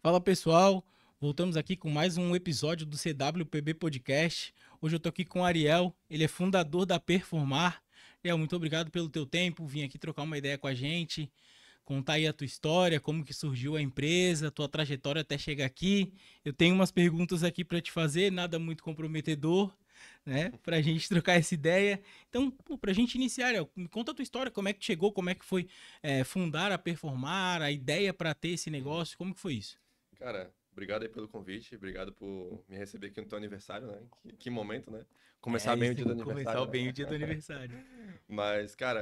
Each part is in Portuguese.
Fala pessoal, voltamos aqui com mais um episódio do CWPB Podcast. Hoje eu tô aqui com o Ariel, ele é fundador da Performar. Ariel, muito obrigado pelo teu tempo, vim aqui trocar uma ideia com a gente, contar aí a tua história, como que surgiu a empresa, tua trajetória até chegar aqui. Eu tenho umas perguntas aqui para te fazer, nada muito comprometedor, né, pra gente trocar essa ideia. Então, pô, pra gente iniciar, Ariel, me conta a tua história, como é que chegou, como é que foi fundar a Performar, a ideia para ter esse Uhum. negócio, como que foi isso? Cara, obrigado aí pelo convite, obrigado por me receber aqui no teu aniversário, né? Que momento, né? É, Começar bem isso o dia tem do que começar aniversário, né? bem o dia do aniversário. Mas, cara,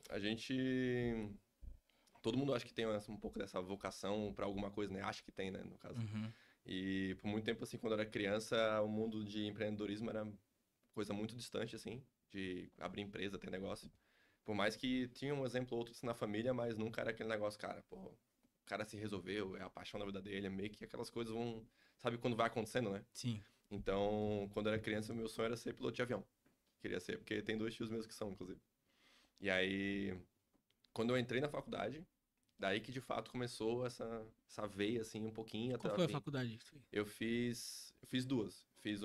a gente. Todo mundo acha que tem um pouco dessa vocação pra alguma coisa, né? Acha que tem, né? No caso. Uhum. E por muito tempo, assim, quando eu era criança, o mundo de empreendedorismo era coisa muito distante, assim, de abrir empresa, ter negócio. Por mais que tinha um exemplo ou outro assim, na família, mas nunca era aquele negócio, cara, pô, o cara se resolveu, é a paixão da vida dele, é meio que aquelas coisas vão, sabe quando vai acontecendo, né? Sim. Então, quando eu era criança, meu sonho era ser piloto de avião. Queria ser, porque tem dois tios meus que são, inclusive. E aí, quando eu entrei na faculdade, daí que de fato começou essa veia, assim, um pouquinho Qual até o foi a fim. faculdade que tu fez? Eu fiz duas. Fiz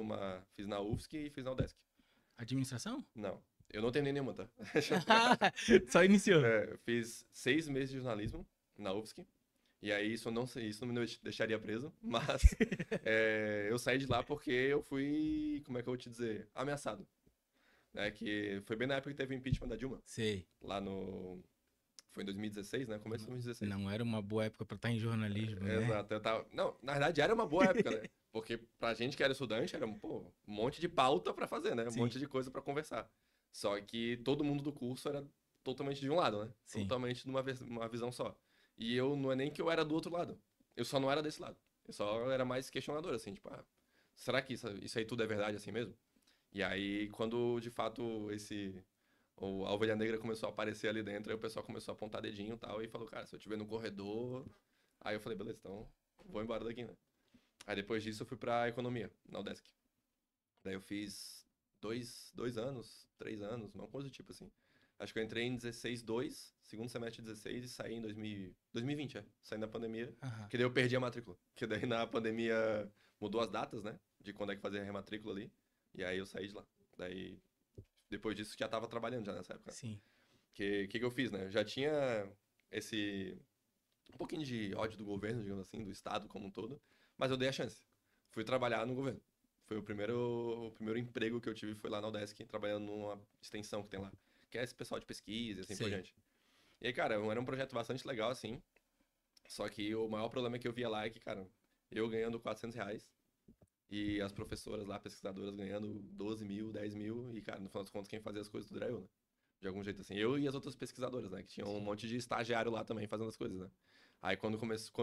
na UFSC e fiz na UDESC. Administração? Não, eu não terminei nenhuma, tá? Só iniciou. Eu fiz 6 meses de jornalismo na UFSC. E aí isso não, isso não me deixaria preso, mas eu saí de lá porque eu fui, como é que eu vou te dizer, ameaçado. Né? Que foi bem na época que teve o impeachment da Dilma, Sei. lá no... Foi em 2016, né? Começo de 2016. Não era uma boa época pra estar em jornalismo, né? Exato, eu tava... Não, na verdade era uma boa época, né? Porque pra gente que era estudante, era pô, um monte de pauta pra fazer, né? Um Sim, monte de coisa pra conversar. Só que todo mundo do curso era totalmente de um lado, né? sim. Totalmente numa uma visão só. E eu não é nem que eu era do outro lado. Eu só não era desse lado. Eu só era mais questionador, assim, tipo, será que isso aí tudo é verdade assim mesmo? E aí, quando de fato a ovelha negra começou a aparecer ali dentro, aí o pessoal começou a apontar dedinho e tal, e falou, cara, se eu te ver no corredor. Aí eu falei, beleza, então vou embora daqui, né? Aí depois disso eu fui pra economia, na UDESC. Daí eu fiz 2 anos, 3 anos, uma coisa do tipo assim. Acho que eu entrei em 16/2, segundo semestre de 16, e saí em 2020, saí na pandemia, Aham. que daí eu perdi a matrícula. Que daí na pandemia mudou as datas, né? De quando é que fazia a rematrícula ali. E aí eu saí de lá. Daí, depois disso, já tava trabalhando já nessa época. Sim. Que eu fiz, né? Eu já tinha esse um pouquinho de ódio do governo, digamos assim, do estado como um todo, mas eu dei a chance. Fui trabalhar no governo. Foi o primeiro emprego que eu tive foi lá na Udesc, trabalhando numa extensão que tem lá, que é esse pessoal de pesquisa e assim por Sei. diante. E aí, cara, era um projeto bastante legal, assim, só que o maior problema que eu via lá é que, cara, eu ganhando R$ 400 e as professoras lá, pesquisadoras, ganhando 12 mil, 10 mil, e, cara, no final das contas, quem fazia as coisas tudo era eu, né? De algum jeito assim. Eu e as outras pesquisadoras, né? Que tinham um Sim. monte de estagiário lá também fazendo as coisas, né? Aí quando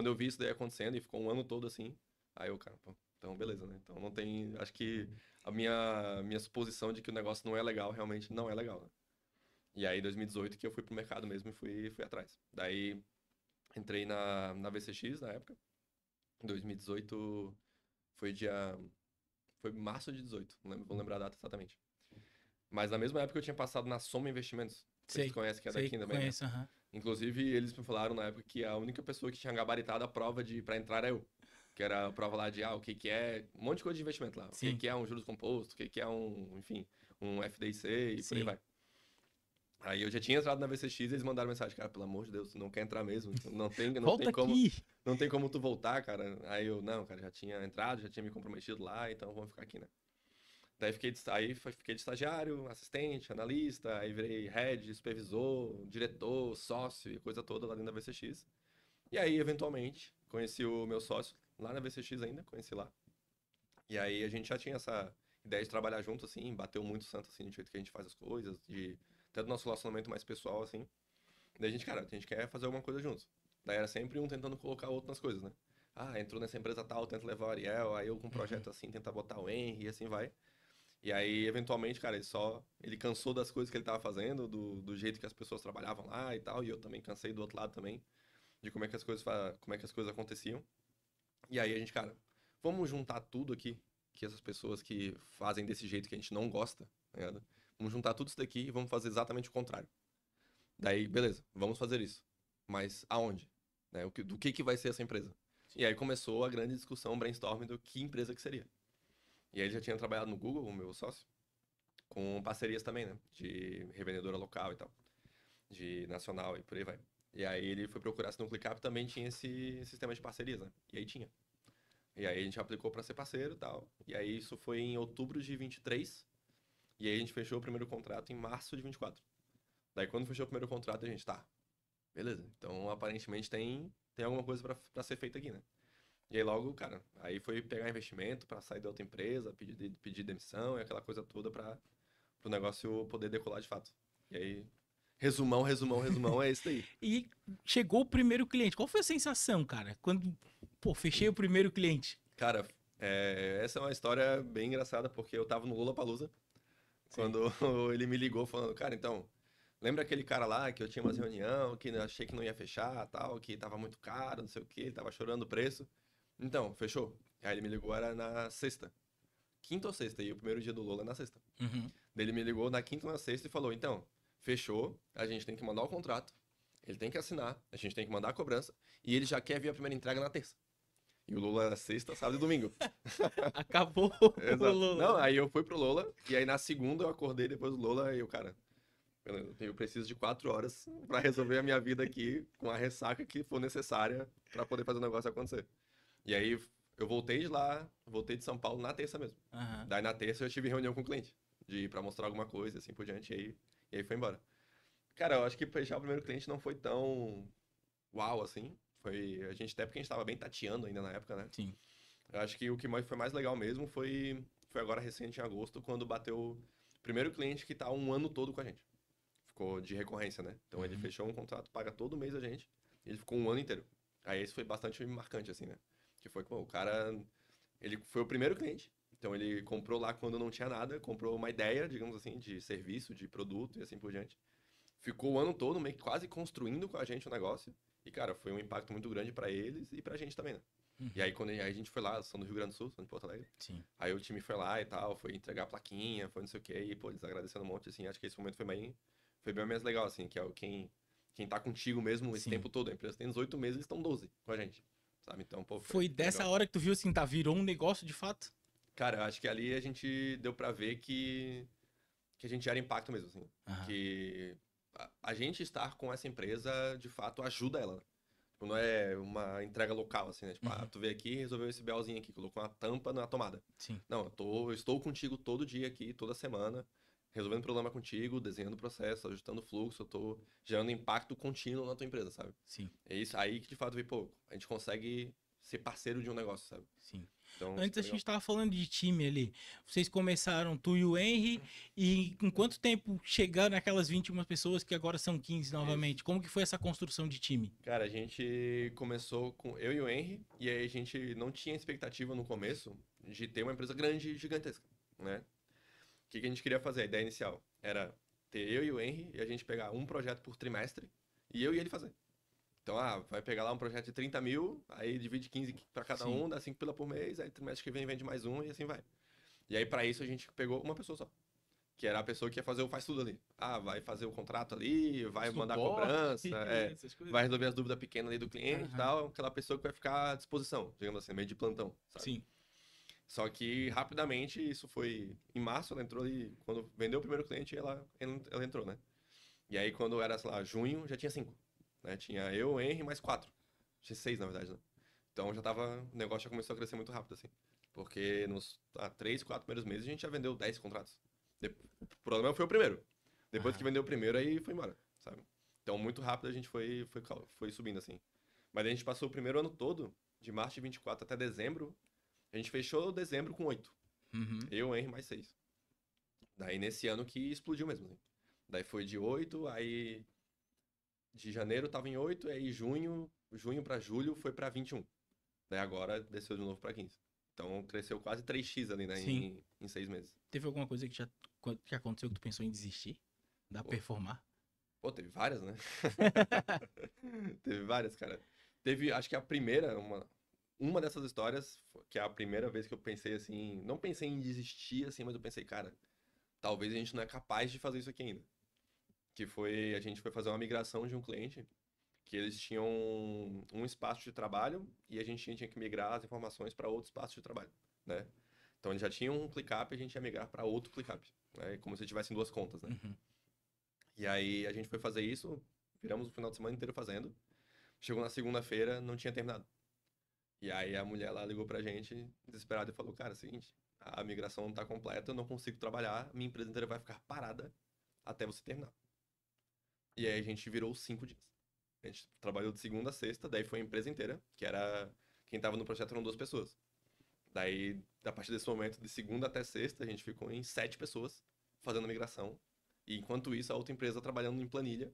eu vi isso daí acontecendo e ficou um ano todo assim, aí eu, cara, pô, então beleza, né? Então não tem. Acho que a minha suposição de que o negócio não é legal realmente não é legal, né? E aí, em 2018, que eu fui pro mercado mesmo e fui atrás. Daí entrei na VCX na época. Em 2018 foi dia. Foi março de 18, não lembro, vou lembrar a data exatamente. Mas na mesma época eu tinha passado na Soma Investimentos. Não sei se tu Sei. conhece, que é Sei, daqui também, né? conheço, aham. Inclusive, eles me falaram na época que a única pessoa que tinha gabaritado a prova para entrar era eu. Que era a prova lá de, o que que é, um monte de coisa de investimento lá. O que Sim, que é um juros composto, o que que é enfim, um FDIC e por aí sim. vai. Aí eu já tinha entrado na VCX e eles mandaram mensagem, cara, pelo amor de Deus, tu não quer entrar mesmo? Volta aqui. Não tem como tu voltar, cara. Aí eu, não, cara, já tinha entrado, já tinha me comprometido lá, então vamos ficar aqui, né? Daí fiquei de estagiário, assistente, analista, aí virei head, supervisor, diretor, sócio e coisa toda lá dentro da VCX. E aí, eventualmente, conheci o meu sócio lá na VCX ainda, conheci lá. E aí a gente já tinha essa ideia de trabalhar junto, assim, bateu muito santo, assim, do jeito que a gente faz as coisas, de até do nosso relacionamento mais pessoal, assim. Daí a gente, cara, a gente quer fazer alguma coisa juntos. Daí era sempre um tentando colocar o outro nas coisas, né? Entrou nessa empresa tal, tenta levar o Ariel, aí eu com um Uhum. projeto assim, tenta botar o Henry e assim vai. E aí, eventualmente, cara, ele cansou das coisas que ele tava fazendo, do jeito que as pessoas trabalhavam lá e tal, e eu também cansei do outro lado também, de como é que as coisas aconteciam. E aí a gente, cara, vamos juntar tudo aqui, que essas pessoas que fazem desse jeito que a gente não gosta, tá ligado? Vamos juntar tudo isso daqui e vamos fazer exatamente o contrário. Daí, beleza, vamos fazer isso. Mas aonde? Né? Do que vai ser essa empresa? E aí começou a grande discussão, brainstorming do que empresa que seria. E aí ele já tinha trabalhado no Google, o meu sócio, com parcerias também, né? De revendedora local e tal. De nacional e por aí vai. E aí ele foi procurar se no ClickUp também tinha esse sistema de parcerias, né? E aí tinha. E aí a gente aplicou pra ser parceiro e tal. E aí isso foi em outubro de 23. E aí a gente fechou o primeiro contrato em março de 24. Daí quando fechou o primeiro contrato, a gente, tá, beleza. Então aparentemente tem alguma coisa pra ser feita aqui, né? E aí logo, cara, aí foi pegar investimento pra sair da outra empresa, pedir demissão e aquela coisa toda para pro negócio poder decolar de fato. E aí, resumão, resumão, resumão, é isso daí. E chegou o primeiro cliente. Qual foi a sensação, cara? Quando, pô, fechei o primeiro cliente. Cara, essa é uma história bem engraçada, porque eu tava no Lollapalooza, Sim. quando ele me ligou falando, cara, então, lembra aquele cara lá que eu tinha umas reunião, que eu achei que não ia fechar, tal, que tava muito caro, não sei o que, ele tava chorando o preço. Então, fechou. Aí ele me ligou, era na sexta. Quinta ou sexta, e o primeiro dia do Lola é na sexta. Uhum. Daí ele me ligou na quinta ou na sexta e falou, então, fechou, a gente tem que mandar o contrato, ele tem que assinar, a gente tem que mandar a cobrança, e ele já quer vir a primeira entrega na terça. E o Lola era sexta, sábado e domingo. Acabou o Exato. Não, Lola. aí eu fui pro Lola, e aí na segunda eu acordei depois do Lola, e eu, cara, eu preciso de 4 horas pra resolver a minha vida aqui, com a ressaca que for necessária pra poder fazer o negócio acontecer. E aí eu voltei de lá, voltei de São Paulo na terça mesmo. Aham. Daí na terça eu tive reunião com o cliente, de ir pra mostrar alguma coisa, assim por diante, e aí foi embora. Cara, eu acho que fechar o primeiro cliente não foi tão uau assim. Foi, a gente, até porque a gente tava bem tateando ainda na época, né? Sim. Eu acho que o que foi mais legal mesmo foi agora recente, em agosto, quando bateu o primeiro cliente que tá um ano todo com a gente. Ficou de recorrência, né? Então ele Uhum. fechou um contrato, paga todo mês a gente, e ele ficou um ano inteiro. Aí esse foi bastante marcante, assim, né? Que foi, pô, o cara, ele foi o primeiro cliente, então ele comprou lá quando não tinha nada, comprou uma ideia, digamos assim, de serviço, de produto e assim por diante. Ficou o ano todo meio que quase construindo com a gente o negócio. E, cara, foi um impacto muito grande pra eles e pra gente também, né? E Uhum. aí, quando a gente foi lá, são do Rio Grande do Sul, são de Porto Alegre. Sim. Aí o time foi lá e tal, foi entregar a plaquinha, foi não sei o quê, e, pô, eles agradecendo um monte, assim. Acho que esse momento foi bem mais legal, assim, que é quem tá contigo mesmo esse Sim. tempo todo. A empresa tem 18 meses, eles estão 12 com a gente, sabe? Então, pô, Foi foi dessa legal. hora que tu viu assim, tá, virou um negócio de fato? Cara, eu acho que ali a gente deu pra ver que a gente gera impacto mesmo, assim. Aham. Que a gente estar com essa empresa, de fato, ajuda ela, né? Tipo, não é uma entrega local, assim, né? Tipo, Uhum. tu veio aqui e resolveu esse BOzinho aqui, colocou uma tampa na tomada. Sim. Não, eu estou contigo todo dia aqui, toda semana, resolvendo problema contigo, desenhando processo, ajustando fluxo, eu tô gerando impacto contínuo na tua empresa, sabe? Sim. É isso aí que, de fato, vê, pô, a gente consegue ser parceiro de um negócio, sabe? Sim. Então, Antes a super legal. gente tava falando de time ali. Vocês começaram, tu e o Henry, e em quanto tempo chegaram naquelas 21 pessoas que agora são 15 Isso. novamente? Como que foi essa construção de time? Cara, a gente começou com eu e o Henry, e aí a gente não tinha expectativa no começo de ter uma empresa grande e gigantesca, né? O que que a gente queria fazer? A ideia inicial era ter eu e o Henry e a gente pegar um projeto por trimestre e eu e ele fazer. Então, vai pegar lá um projeto de 30 mil, aí divide 15 para cada Sim. um, dá 5 pila por mês, aí trimestre que vem vende mais um e assim vai. E aí, para isso, a gente pegou uma pessoa só, que era a pessoa que ia fazer o faz tudo ali. Vai fazer o contrato ali, vai mandar Suporte, cobrança, essas coisas. vai resolver as dúvidas pequenas ali do cliente e Aham. tal, aquela pessoa que vai ficar à disposição, digamos assim, meio de plantão, sabe? Sim. Só que rapidamente, isso foi em março, ela entrou ali, quando vendeu o primeiro cliente, ela entrou, né? E aí quando era, sei lá, junho, já tinha 5, né? Tinha eu, o Henry, mais 4. Tinha 6, na verdade, né? Então o negócio já começou a crescer muito rápido, assim. Porque nos 3, 4 primeiros meses a gente já vendeu 10 contratos. O problema foi o primeiro. Depois que Aham. vendeu o primeiro, aí foi embora, sabe? Então muito rápido a gente foi subindo, assim. Mas a gente passou o primeiro ano todo, de março de 24 até dezembro, a gente fechou dezembro com 8. Uhum. Eu, Henry, mais 6. Daí nesse ano que explodiu mesmo, assim. Daí foi de 8, aí de janeiro tava em 8, aí junho pra julho foi pra 21. Daí agora desceu de novo pra 15. Então cresceu quase 3x ali, né, Sim. em 6 meses. Teve alguma coisa que aconteceu que tu pensou em desistir? Da Pô, performar? pô, teve várias, né? Teve várias, cara. Teve, acho que a primeira, uma dessas histórias, que é a primeira vez que eu pensei assim, não pensei em desistir assim, mas eu pensei, cara, talvez a gente não é capaz de fazer isso aqui ainda. Que foi, a gente foi fazer uma migração de um cliente que eles tinham um espaço de trabalho e a gente tinha que migrar as informações para outro espaço de trabalho, né? Então eles já tinham um ClickUp e a gente ia migrar para outro ClickUp, né? Como se tivessem duas contas, né? Uhum. E aí a gente foi fazer isso, viramos o final de semana inteiro fazendo. Chegou na segunda-feira, não tinha terminado. E aí a mulher lá ligou pra gente, desesperada, e falou, cara, é o seguinte, a migração não tá completa, eu não consigo trabalhar, minha empresa inteira vai ficar parada até você terminar. E aí a gente virou 5 dias. A gente trabalhou de segunda a sexta, daí foi a empresa inteira, que era... Quem tava no projeto eram 2 pessoas. Daí, a partir desse momento, de segunda até sexta, a gente ficou em 7 pessoas fazendo a migração. E enquanto isso, a outra empresa trabalhando em planilha,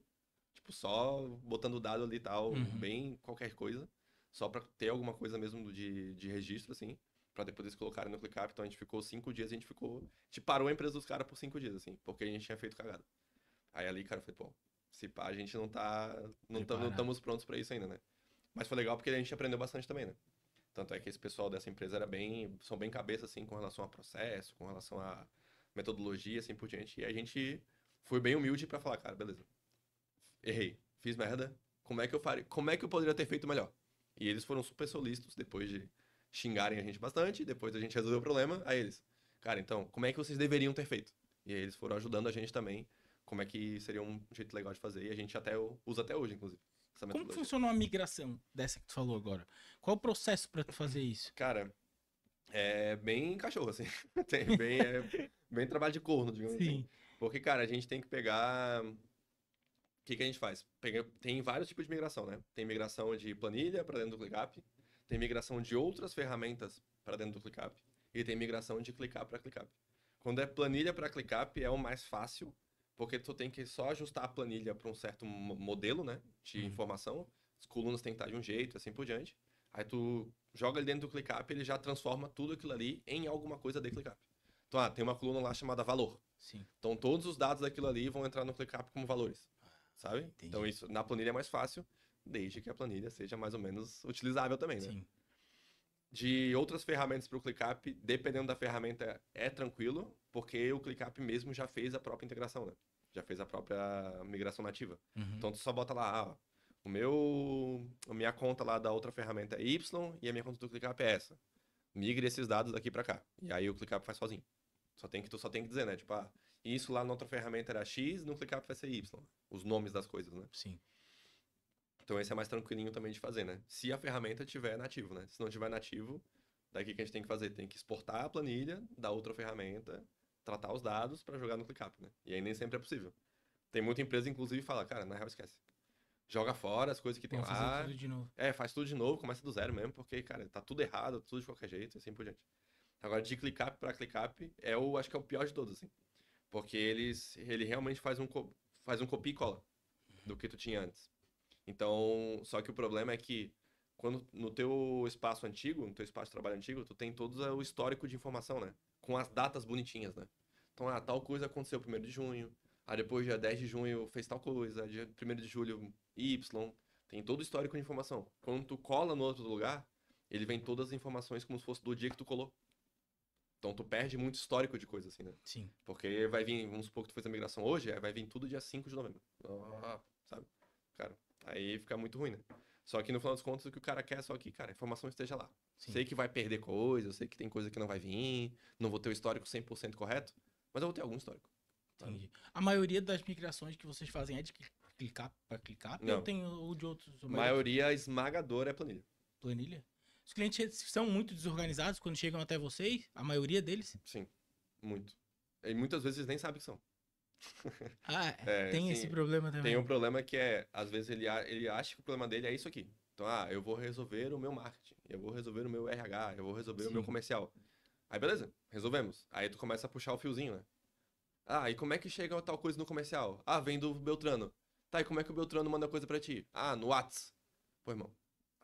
tipo, só botando dado ali e tal, Uhum. bem qualquer coisa, só pra ter alguma coisa mesmo de registro, assim, pra depois eles colocarem no ClickUp. Então a gente ficou 5 dias, a gente parou a empresa dos caras por 5 dias, assim, porque a gente tinha feito cagada. Aí ali, cara, eu falei, pô, se pá, a gente não Preparado. estamos prontos pra isso ainda, né? Mas foi legal porque a gente aprendeu bastante também, né? Tanto é que esse pessoal dessa empresa são bem cabeça, assim, com relação a processo, com relação a metodologia, assim por diante. E a gente foi bem humilde pra falar, cara, beleza, errei, fiz merda, como é que eu poderia ter feito melhor? E eles foram super solícitos depois de xingarem a gente bastante, depois a gente resolveu o problema, aí eles, cara, então, como é que vocês deveriam ter feito? E aí eles foram ajudando a gente também, como é que seria um jeito legal de fazer, e a gente usa até hoje, inclusive, essa Como que metodologia. funciona uma migração dessa que tu falou agora? Qual o processo para tu fazer isso? Cara, é bem cachorro, assim. Bem trabalho de corno, digamos assim. Sim. Porque, cara, a gente tem que pegar. O que que a gente faz? Tem vários tipos de migração, né? Tem migração de planilha para dentro do ClickUp, tem migração de outras ferramentas para dentro do ClickUp, e tem migração de ClickUp para ClickUp. Quando é planilha para ClickUp, é o mais fácil, porque tu tem que só ajustar a planilha para um certo modelo, né? De Uhum. informação. As colunas têm que estar de um jeito, assim por diante. Aí tu joga ele dentro do ClickUp, ele já transforma tudo aquilo ali em alguma coisa de ClickUp. Então, tem uma coluna lá chamada valor. Sim. Então, todos os dados daquilo ali vão entrar no ClickUp como valores, sabe? Então, Entendi. isso na planilha é mais fácil, desde que a planilha seja mais ou menos utilizável também, né? Sim. De outras ferramentas para o ClickUp, dependendo da ferramenta, é tranquilo, porque o ClickUp mesmo já fez a própria integração, né? Já fez a própria migração nativa. Uhum. Então, tu só bota lá, a minha conta lá da outra ferramenta é Y e a minha conta do ClickUp é essa. Migre esses dados daqui para cá. E aí o ClickUp faz sozinho. Tu só tem que dizer, né? Tipo, isso lá na outra ferramenta era X, no ClickUp vai ser Y. Os nomes das coisas, né? Sim. Então esse é mais tranquilinho também de fazer, né? Se a ferramenta tiver nativo, né? Se não tiver nativo, daí o que a gente tem que fazer? Tem que exportar a planilha da outra ferramenta, tratar os dados para jogar no ClickUp, né? E aí nem sempre é possível. Tem muita empresa, inclusive, que fala, cara, na real esquece. Joga fora as coisas que tem Vamos fazer lá. tudo de novo. Faz tudo de novo, começa do zero mesmo, porque, cara, tá tudo errado, tudo de qualquer jeito, e assim por diante. Agora, de ClickUp para ClickUp, acho que é o pior de todos, assim. Porque ele realmente faz um copia e cola do que tu tinha antes. Então, só que o problema é que quando no teu espaço antigo, no teu espaço de trabalho antigo, tu tem todo o histórico de informação, né? Com as datas bonitinhas, né? Então, tal coisa aconteceu 1º de junho, depois dia 10 de junho fez tal coisa, dia 1º de julho Y, tem todo o histórico de informação. Quando tu cola no outro lugar, ele vem todas as informações como se fosse do dia que tu colou. Então tu perde muito histórico de coisa assim, né? Sim. Porque vai vir, vamos supor que tu fez a migração hoje, aí vai vir tudo dia 5 de novembro. Sabe? Cara, aí fica muito ruim, né? Só que no final das contas o que o cara quer é só que, cara, a informação esteja lá. Sim. Sei que vai perder coisa, eu sei que tem coisa que não vai vir, não vou ter o histórico 100% correto, mas eu vou ter algum histórico. Sabe? Entendi. A maioria das migrações que vocês fazem é de clicar para clicar ou Não. tem ou de outros? A Maioria esmagadora é planilha. planilha? Os clientes são muito desorganizados quando chegam até vocês? A maioria deles? Sim, muito. E muitas vezes eles nem sabem que são. Ah, tem esse Sim, problema tem um também. problema que às vezes ele acha que o problema dele é isso aqui. Então, eu vou resolver o meu marketing, eu vou resolver o meu RH, eu vou resolver o meu Sim. comercial. Aí, beleza, resolvemos. Aí tu começa a puxar o fiozinho, né? E como é que chega tal coisa no comercial? Vem do Beltrano. Tá, e como é que o Beltrano manda coisa pra ti? No Whats. Pô, irmão.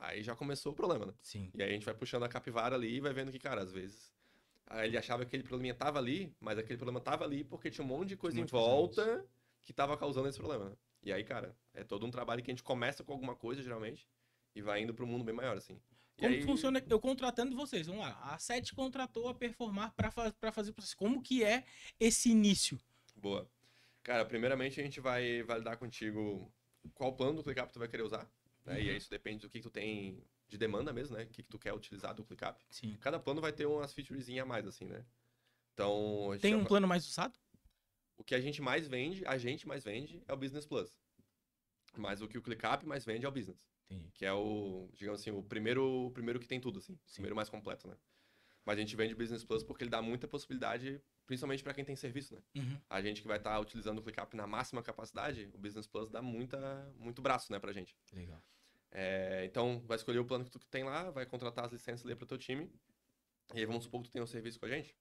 Aí já começou o problema, né? Sim. E aí a gente vai puxando a capivara ali e vai vendo que, cara, às vezes ele achava que aquele probleminha tava ali, mas aquele problema tava ali porque tinha um monte de coisa Um em monte de coisa antes. volta que tava causando esse problema, né? E aí, cara, é todo um trabalho que a gente começa com alguma coisa, geralmente, e vai indo pro mundo bem maior, assim. E Como que aí, funciona eu contratando vocês? Vamos lá. A Sete contratou a Performar para fazer o processo. Como que é esse início? boa. Cara, primeiramente a gente vai validar contigo qual plano do ClickUp tu vai querer usar. né? E aí isso depende do que tu tem de demanda mesmo, né? O que tu quer utilizar do ClickUp. Sim. Cada plano vai ter umas featurezinhas a mais, assim, né? Então, Tem um plano mais usado? o que a gente mais vende é o Business Plus. Mas o que o ClickUp mais vende é o Business. Entendi. Que é o, digamos assim, o primeiro que tem tudo, assim. O Sim. primeiro mais completo, né? Mas a gente vende o Business Plus porque ele dá muita possibilidade, principalmente para quem tem serviço, né? Uhum. A gente que vai estar utilizando o ClickUp na máxima capacidade, o Business Plus dá muito braço, né, pra gente. Legal. Então, vai escolher o plano que tu tem lá, vai contratar as licenças ali pro teu time. E aí, vamos supor que tu tem um serviço com a gente.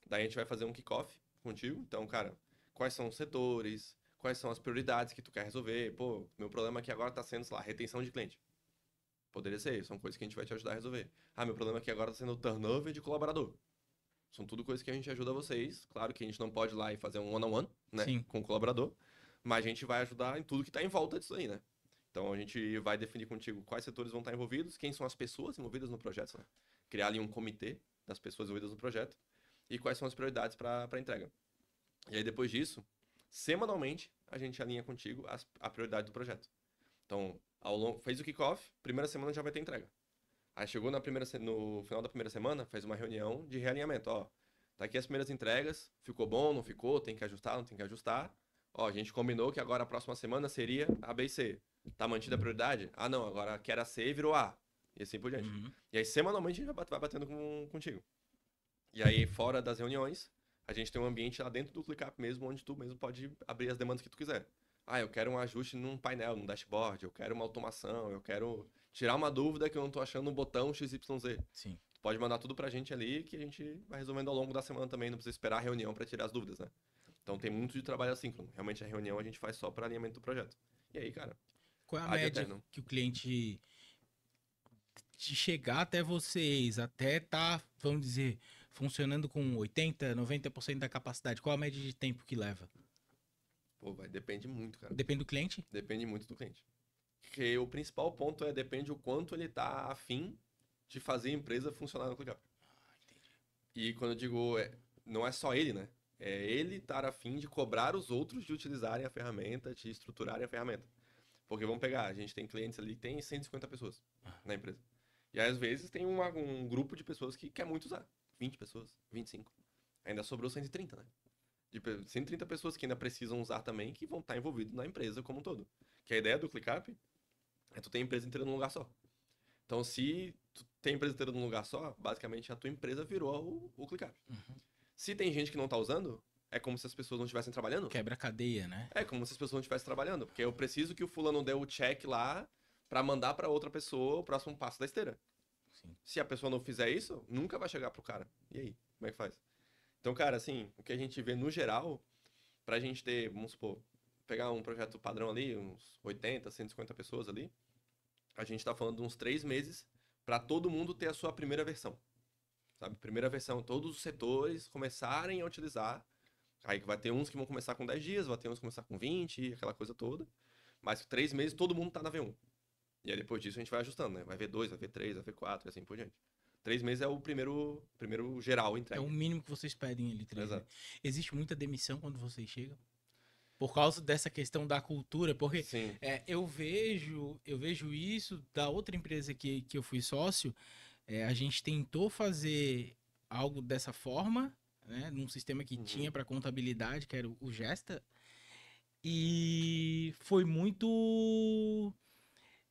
Daí a gente vai fazer um kickoff contigo. Então, cara, quais são os setores, quais são as prioridades que tu quer resolver. Pô, meu problema aqui agora tá sendo, sei lá, retenção de cliente. Poderia ser, são coisas que a gente vai te ajudar a resolver. Ah, meu problema aqui agora tá sendo o turnover de colaborador. São tudo coisas que a gente ajuda vocês. Claro que a gente não pode ir lá e fazer um one-on-one, né, Sim. com o colaborador. Mas a gente vai ajudar em tudo que tá em volta disso aí, né? Então a gente vai definir contigo quais setores vão estar envolvidos, quem são as pessoas envolvidas no projeto, né? Criar ali um comitê das pessoas envolvidas no projeto e quais são as prioridades para entrega. E aí depois disso, semanalmente, a gente alinha contigo a prioridade do projeto. Então, fez o kickoff, primeira semana já vai ter entrega. Aí chegou no final da primeira semana, fez uma reunião de realinhamento. Ó, tá aqui as primeiras entregas, ficou bom, não ficou, tem que ajustar, não tem que ajustar. Ó, a gente combinou que agora a próxima semana seria A, B e C. Tá mantida a prioridade? Ah, não, agora que era C virou A. E assim por diante. Uhum. E aí, semanalmente, a gente vai batendo contigo. E aí, fora das reuniões, a gente tem um ambiente lá dentro do ClickUp mesmo, onde tu mesmo pode abrir as demandas que tu quiser. Ah, eu quero um ajuste num painel, num dashboard, eu quero uma automação, eu quero tirar uma dúvida que eu não tô achando no botão XYZ. Sim. Tu pode mandar tudo pra gente ali que a gente vai resolvendo ao longo da semana também, não precisa esperar a reunião pra tirar as dúvidas, né? Então tem muito de trabalho assíncrono. Realmente a reunião a gente faz só para alinhamento do projeto. E aí, cara, Qual é a ad média eternum. que o cliente de chegar até vocês, até tá, vamos dizer, funcionando com 80, 90% da capacidade? Qual a média de tempo que leva? Pô, depende muito, cara. Depende do cliente? Depende muito do cliente. Porque o principal ponto depende o quanto ele tá afim de fazer a empresa funcionar no ClickUp. E quando eu digo, não é só ele, né? É ele estar afim de cobrar os outros de utilizarem a ferramenta, de estruturarem a ferramenta. Porque vamos pegar, a gente tem clientes ali que tem 150 pessoas na empresa. E aí, às vezes tem um grupo de pessoas que quer muito usar. 20 pessoas, 25. Ainda sobrou 130, né? De 130 pessoas que ainda precisam usar também, que vão estar envolvidas na empresa como um todo. Que a ideia do ClickUp é tu ter a empresa inteira num lugar só. Então, se tu tem a empresa inteira num lugar só, basicamente a tua empresa virou o ClickUp. Uhum. Se tem gente que não tá usando, é como se as pessoas não estivessem trabalhando. Quebra a cadeia, né? É como se as pessoas não estivessem trabalhando. Porque eu preciso que o fulano dê o check lá pra mandar pra outra pessoa o próximo passo da esteira. Sim. Se a pessoa não fizer isso, nunca vai chegar pro cara. E aí? Como é que faz? Então, cara, assim, o que a gente vê no geral, pra gente ter, vamos supor, pegar um projeto padrão ali, uns 80, 150 pessoas ali, a gente tá falando de uns 3 meses pra todo mundo ter a sua primeira versão. Sabe? Primeira versão, todos os setores começarem a utilizar. Aí vai ter uns que vão começar com 10 dias, vai ter uns que vão começar com 20, aquela coisa toda. Mas 3 meses todo mundo tá na V1. E aí depois disso a gente vai ajustando, né? Vai V2, vai V3, vai V4 e assim por diante. 3 meses é o primeiro geral É entregue. o mínimo que vocês pedem ali, 3 Exato. Existe muita demissão quando vocês chegam? Por causa dessa questão da cultura, porque Sim. eu vejo isso da outra empresa que eu fui sócio. A gente tentou fazer algo dessa forma, né, num sistema que tinha para contabilidade, que era o Gesta, e foi muito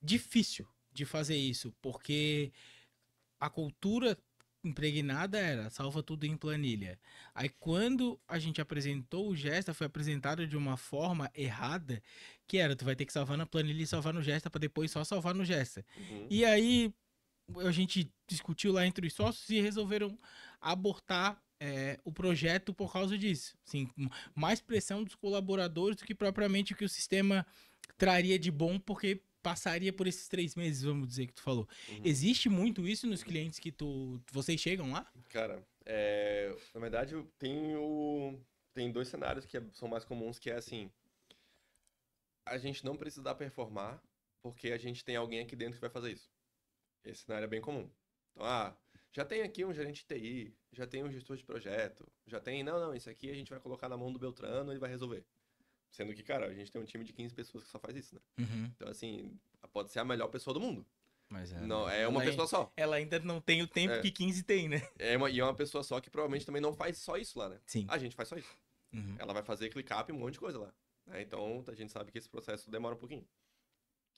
difícil de fazer isso, porque a cultura impregnada era salva tudo em planilha. Aí quando a gente apresentou o Gesta, foi apresentado de uma forma errada, que era tu vai ter que salvar na planilha e salvar no Gesta para depois só salvar no Gesta. E aí a gente discutiu lá entre os sócios e resolveram abortar o projeto por causa disso. Assim, mais pressão dos colaboradores do que propriamente o que o sistema traria de bom, porque passaria por esses 3 meses, vamos dizer, que tu falou. Existe muito isso nos clientes que vocês chegam lá? Cara, na verdade tem 2 cenários que são mais comuns, que é assim, a gente não precisa performar porque a gente tem alguém aqui dentro que vai fazer isso. Esse cenário é bem comum. Então, já tem aqui um gerente de TI, já tem um gestor de projeto, já tem, não, isso aqui a gente vai colocar na mão do Beltrano e ele vai resolver. Sendo que, cara, a gente tem um time de 15 pessoas que só faz isso, né? Uhum. Então, assim, pode ser a melhor pessoa do mundo. Mas Não, é uma pessoa só. ela ainda não tem o tempo É, que 15 tem, né? e é uma pessoa só que provavelmente também não faz só isso lá, né? Sim. A gente faz só isso. Uhum. Ela vai fazer ClickUp e um monte de coisa lá. Né? Então, a gente sabe que esse processo demora um pouquinho.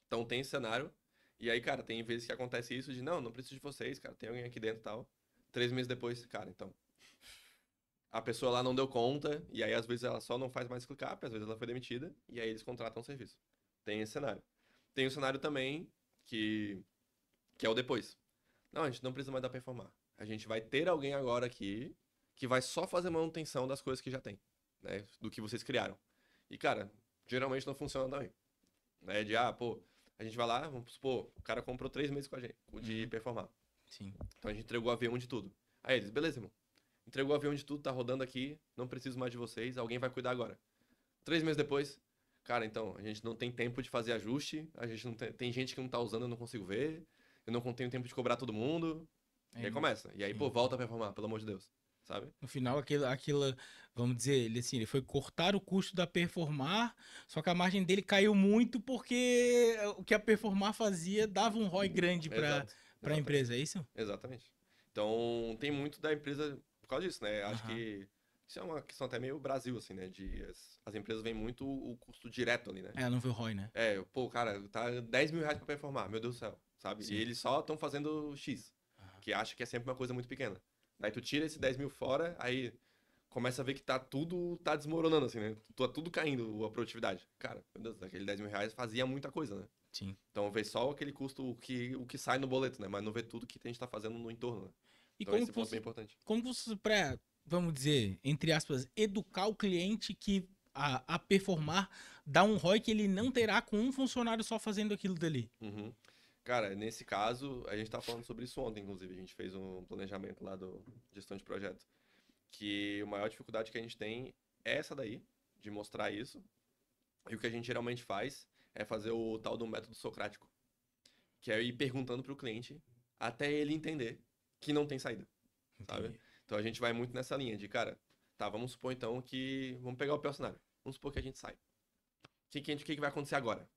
Então, tem esse cenário. E aí, cara, tem vezes que acontece isso de, não preciso de vocês, cara, tem alguém aqui dentro e tal. 3 meses depois, cara, então... A pessoa lá não deu conta, e aí às vezes ela só não faz mais ClickUp, às vezes ela foi demitida, e aí eles contratam o serviço. Tem esse cenário. Tem o cenário também que é o depois. Não, a gente não precisa mais dar pra informar. A gente vai ter alguém agora aqui que vai só fazer manutenção das coisas que já tem, né? Do que vocês criaram. E, cara, geralmente não funciona também. Né? Pô, a gente vai lá, vamos supor, o cara comprou 3 meses com a gente, de performar. Sim. Então a gente entregou o avião de tudo. Aí eles, beleza, irmão. Entregou o avião de tudo, tá rodando aqui, não preciso mais de vocês, alguém vai cuidar agora. 3 meses depois, cara, então, a gente não tem tempo de fazer ajuste, a gente não tem gente que não tá usando, eu não consigo ver, eu não tenho tempo de cobrar todo mundo. E aí começa. E aí, pô, volta a performar, pelo amor de Deus. Sabe? No final, aquilo, vamos dizer, ele foi cortar o custo da Performar, só que a margem dele caiu muito porque o que a Performar fazia dava um ROI grande para Exato. a empresa, é isso? Exatamente. Então, tem muito da empresa por causa disso, né? Acho que isso é uma questão até meio Brasil, assim, né? As empresas veem muito o custo direto ali, né? É, não vê o ROI, né? Pô, cara, tá 10 mil reais pra performar, meu Deus do céu, sabe? Sim. E eles só estão fazendo X, que acha que é sempre uma coisa muito pequena. Daí tu tira esse 10 mil fora, aí começa a ver que tá desmoronando, assim, né? Tá tudo caindo a produtividade. Cara, meu Deus, aquele 10 mil reais fazia muita coisa, né? Sim. Então vê só aquele custo, o que sai no boleto, né? Mas não vê tudo que a gente tá fazendo no entorno, né? E Então esse ponto é bem importante. como você, pra, vamos dizer, entre aspas, educar o cliente que a performar dá um ROI que ele não terá com um funcionário só fazendo aquilo dali? Uhum. Cara, nesse caso, a gente tá falando sobre isso ontem, inclusive. A gente fez um planejamento lá do gestão de projeto. Que a maior dificuldade que a gente tem é essa daí, de mostrar isso. E o que a gente geralmente faz é fazer o tal do método socrático. Que é ir perguntando pro cliente até ele entender que não tem saída, sabe? Entendi. Então a gente vai muito nessa linha de, cara, tá, vamos supor então que... Vamos pegar o pior cenário. Vamos supor que a gente sai. O que vai acontecer agora?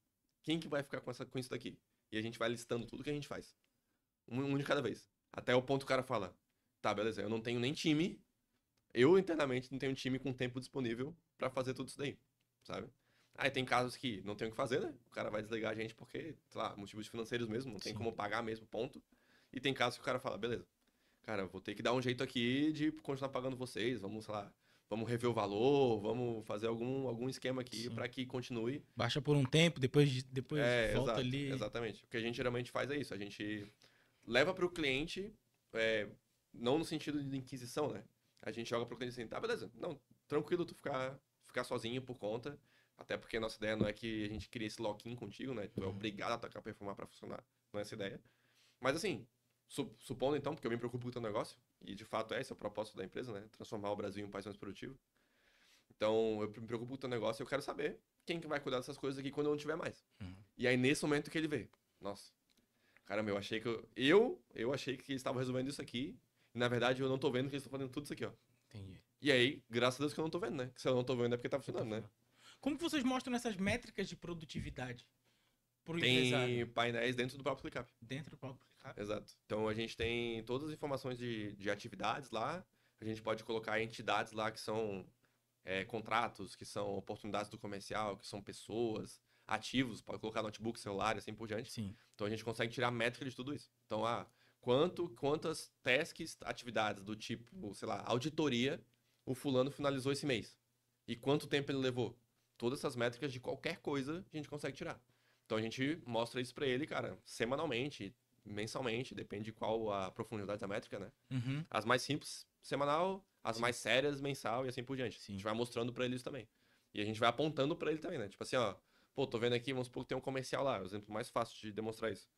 Quem que vai ficar com isso daqui? E a gente vai listando tudo que a gente faz. Um de cada vez. Até o ponto que o cara fala, tá, beleza, eu não tenho nem time, eu internamente não tenho time com tempo disponível pra fazer tudo isso daí, sabe? Aí tem casos que não tem o que fazer, né? O cara vai desligar a gente porque, sei lá, motivos financeiros mesmo, não tem Sim. como pagar mesmo, ponto. E tem casos que o cara fala, beleza, cara, vou ter que dar um jeito aqui de continuar pagando vocês, vamos, sei lá, vamos rever o valor, vamos fazer algum esquema aqui Sim. pra que continue. Baixa por um tempo, depois volta Exato, ali. exatamente. O que a gente geralmente faz é isso, a gente leva pro cliente, não no sentido de inquisição, né? A gente joga pro cliente assim, tá, beleza, não, tranquilo tu ficar sozinho por conta, até porque a nossa ideia não é que a gente crie esse lock-in contigo, né? Tu é obrigado a atacar performar pra funcionar, não é essa a ideia. Mas assim, supondo então, porque eu me preocupo com o teu negócio, e de fato esse é o propósito da empresa, né? Transformar o Brasil em um país mais produtivo. Então, eu me preocupo com o teu negócio e eu quero saber quem que vai cuidar dessas coisas aqui quando eu não tiver mais. E aí, nesse momento que ele vê, nossa, caramba, eu achei que eu achei que eles estavam resolvendo isso aqui, e na verdade eu não tô vendo que eles estão fazendo tudo isso aqui, ó. Entendi. E aí, graças a Deus que eu não tô vendo, né? Que se eu não tô vendo é porque tá funcionando, né? Como que vocês mostram essas métricas de produtividade pro Tem empresário? painéis dentro do próprio ClickUp. Dentro do próprio ClickUp? Exato. Então a gente tem todas as informações de atividades lá. A gente pode colocar entidades lá que são contratos, que são oportunidades do comercial, que são pessoas, ativos, pode colocar notebook, celular e assim por diante. Sim. Então a gente consegue tirar métrica de tudo isso. Então, quantas tasks, atividades do tipo, sei lá, auditoria, o fulano finalizou esse mês? E quanto tempo ele levou? Todas essas métricas de qualquer coisa a gente consegue tirar. Então a gente mostra isso pra ele, cara, semanalmente, mensalmente, depende de qual a profundidade da métrica, né? Uhum. As mais simples, semanal, as mais sérias, mensal e assim por diante. Sim. A gente vai mostrando pra ele isso também. E a gente vai apontando pra ele também, né? Tipo assim, ó, pô, tô vendo aqui, vamos supor que tem um comercial lá, o exemplo mais fácil de demonstrar isso.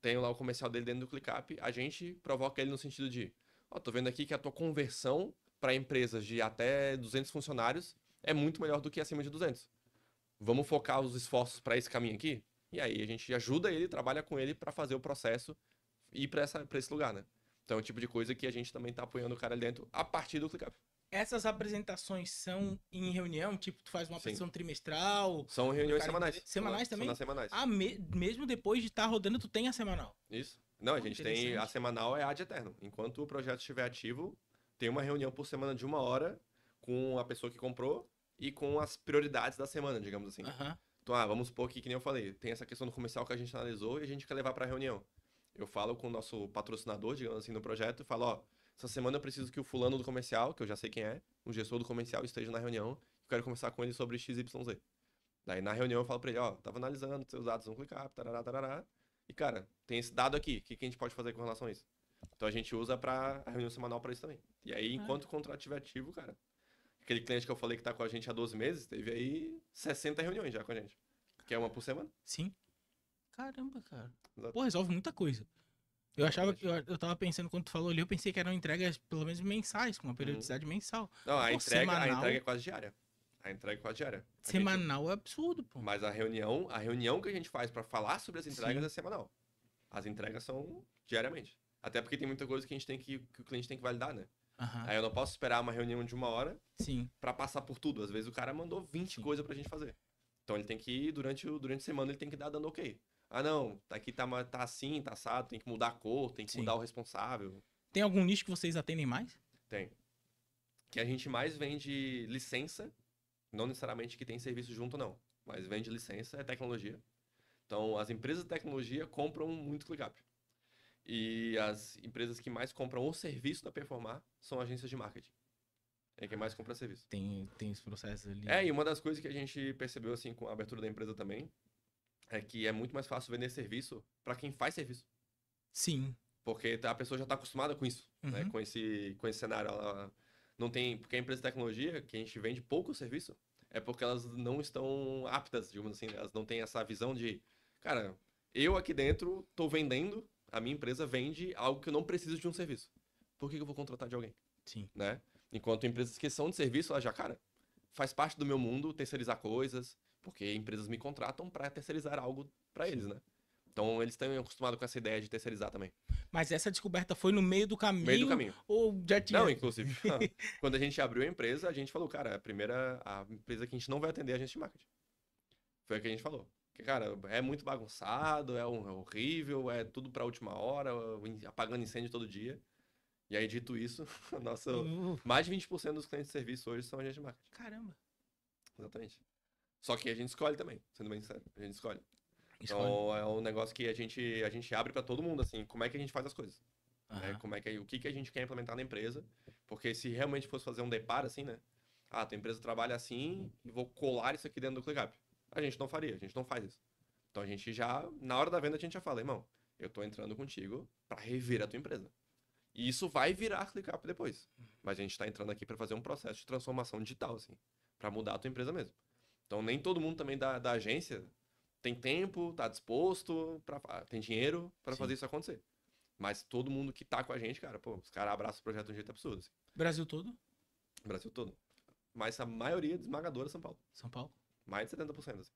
Tem lá o comercial dele dentro do ClickUp, a gente provoca ele no sentido de, ó, tô vendo aqui que a tua conversão para empresas de até 200 funcionários é muito melhor do que acima de 200. Vamos focar os esforços para esse caminho aqui? E aí a gente ajuda ele, trabalha com ele para fazer o processo e ir para esse lugar, né? Então é o tipo de coisa que a gente também tá apoiando o cara ali dentro a partir do ClickUp. Essas apresentações são em reunião? Tipo, tu faz uma Sim. apresentação trimestral? São pro reuniões cara semanais. entender? Semanais São também? nas semanais. Ah, mesmo depois de estar rodando, tu tem a semanal? Isso. Não, a Pô, gente tem. A interessante. semanal é ad eterno. Enquanto o projeto estiver ativo, tem uma reunião por semana de 1 hora com a pessoa que comprou e com as prioridades da semana, digamos assim. Aham. Então, vamos supor que nem eu falei, tem essa questão do comercial que a gente analisou e a gente quer levar para a reunião. Eu falo com o nosso patrocinador, digamos assim, no projeto, e falo, ó, essa semana eu preciso que o fulano do comercial, que eu já sei quem é, o gestor do comercial esteja na reunião, eu quero conversar com ele sobre XYZ. Daí na reunião eu falo pra ele, ó, tava analisando seus dados no ClickUp, tarará, tarará, e cara, tem esse dado aqui, o que que a gente pode fazer com relação a isso? Então a gente usa pra a reunião semanal pra isso também. E aí, Ah, enquanto o contrato estiver ativo, cara, aquele cliente que eu falei que tá com a gente há 12 meses, teve aí 60 reuniões já com a gente. Que é uma por semana. sim. Caramba, cara. Exato. Pô, resolve muita coisa. Eu achava que Exatamente. eu tava pensando quando tu falou ali, eu pensei que eram entregas pelo menos mensais, com uma Uhum. periodicidade mensal. Não, Mas, a pô, entrega é quase diária. A entrega é quase diária. semanal é absurdo, pô. Mas a reunião que a gente faz pra falar sobre as entregas Sim. é semanal. As entregas são diariamente. Até porque tem muita coisa que a gente tem que o cliente tem que validar, né? Aham. Aí eu não posso esperar uma reunião de 1 hora Sim. pra passar por tudo. Às vezes o cara mandou 20 Sim. coisas pra gente fazer. Então ele tem que ir durante a semana, ele tem que dar dando ok. Ah, não, aqui tá assim, tá assado, tem que mudar a cor, tem que Sim. mudar o responsável. Tem algum nicho que vocês atendem mais? Tem. Que a gente mais vende licença, não necessariamente que tem serviço junto, não. Mas vende licença, é tecnologia. Então, as empresas de tecnologia compram muito ClickUp. E as empresas que mais compram o serviço da Performar são agências de marketing. É quem mais compra serviço. Tem os processos ali. E uma das coisas que a gente percebeu assim com a abertura da empresa também é que é muito mais fácil vender serviço para quem faz serviço. Sim. Porque a pessoa já está acostumada com isso, né? Uhum. Com esse cenário. Ela não tem. Porque a empresa de tecnologia, que a gente vende pouco serviço, é porque elas não estão aptas, digamos assim, né? Elas não têm essa visão de, cara, eu aqui dentro estou vendendo, a minha empresa vende algo que eu não preciso de um serviço. Por que que eu vou contratar de alguém, Sim. né? Enquanto empresas que são de serviço, elas já, cara, faz parte do meu mundo terceirizar coisas, porque empresas me contratam para terceirizar algo para eles, né? Então eles estão acostumados com essa ideia de terceirizar também. Mas essa descoberta foi no meio do No meio do caminho caminho. ou já tinha? Não, inclusive, quando a gente abriu a empresa, a gente falou, cara, a empresa que a gente não vai atender é a agência de marketing. Foi o que a gente falou. Que, cara, é muito bagunçado, é horrível, é tudo pra última hora, apagando incêndio todo dia. E aí, dito isso, mais de 20% dos clientes de serviço hoje são agentes de marketing. Caramba. Exatamente. Só que a gente escolhe também, sendo bem sincero. A gente escolhe. Escolhe. Então, é um negócio que a gente abre pra todo mundo, assim, como é que a gente faz as coisas. Né? Aham. O que a gente quer implementar na empresa. Porque se realmente fosse fazer um deparo assim, né? Ah, tua empresa trabalha assim e vou colar isso aqui dentro do ClickUp. A gente não faria, a gente não faz isso. Então a gente já, na hora da venda, a gente já fala, irmão, eu tô entrando contigo pra rever a tua empresa. E isso vai virar ClickUp depois. Mas a gente tá entrando aqui pra fazer um processo de transformação digital, assim, pra mudar a tua empresa mesmo. Então nem todo mundo também da agência tem tempo, tá disposto, tem dinheiro pra Sim. fazer isso acontecer. Mas todo mundo que tá com a gente, cara, pô, os caras abraçam o projeto de um jeito absurdo, assim. Brasil todo? Brasil todo. Mas a maioria esmagadora é São Paulo. São Paulo? Mais de 70%, assim.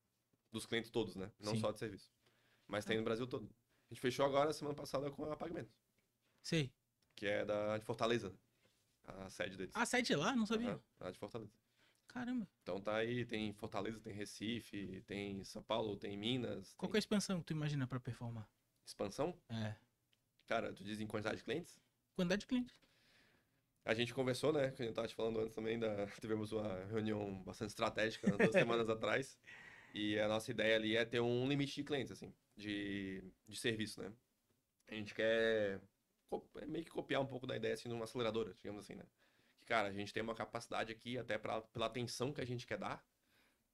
Dos clientes todos, né? Não Sim. só de serviço. Mas tem no Brasil todo. A gente fechou agora, semana passada, com a Pagamentos. Sei. Que é de Fortaleza. A sede deles. Ah, sai de lá? Não sabia. Aham, a de Fortaleza. Caramba. Então tá aí, tem Fortaleza, tem Recife, tem São Paulo, tem Minas. Qual que é Tem a expansão que tu imagina pra performar? expansão. É. Cara, tu diz em quantidade de clientes? Quantidade de clientes. A gente conversou, né? Que a gente tava te falando antes também, tivemos uma reunião bastante estratégica 2 semanas atrás. E a nossa ideia ali é ter um limite de clientes, assim, de serviço, né? A gente quer meio que copiar um pouco da ideia, assim, de uma aceleradora, digamos assim, né? Que, cara, a gente tem uma capacidade aqui, até pela atenção que a gente quer dar,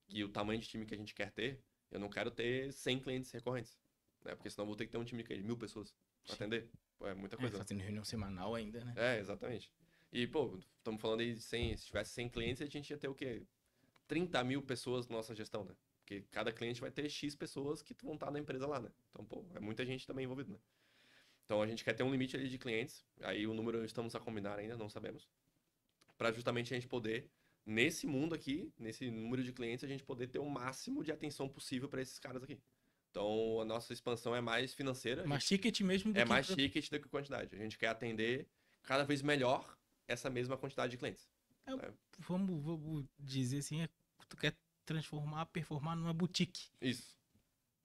e o tamanho de time que a gente quer ter, eu não quero ter 100 clientes recorrentes, né? Porque senão eu vou ter que ter um time de 1.000 pessoas pra atender. Pô, é muita coisa. Fazendo reunião semanal ainda, né? Exatamente. E, pô, estamos falando aí de 100, se tivesse 100 clientes, a gente ia ter o quê? 30.000 pessoas na nossa gestão, né? Porque cada cliente vai ter X pessoas que vão estar na empresa lá, né? Então, pô, é muita gente também envolvida, né? Então, a gente quer ter um limite ali de clientes. Aí, o número estamos a combinar ainda, não sabemos. Para justamente a gente poder, nesse mundo aqui, nesse número de clientes, a gente poder ter o máximo de atenção possível para esses caras aqui. Então, a nossa expansão é mais financeira. Mais ticket mesmo do É que... mais ticket do que quantidade. A gente quer atender cada vez melhor essa mesma quantidade de clientes. É, né? vamos dizer assim, tu quer transformar, performar numa boutique. Isso,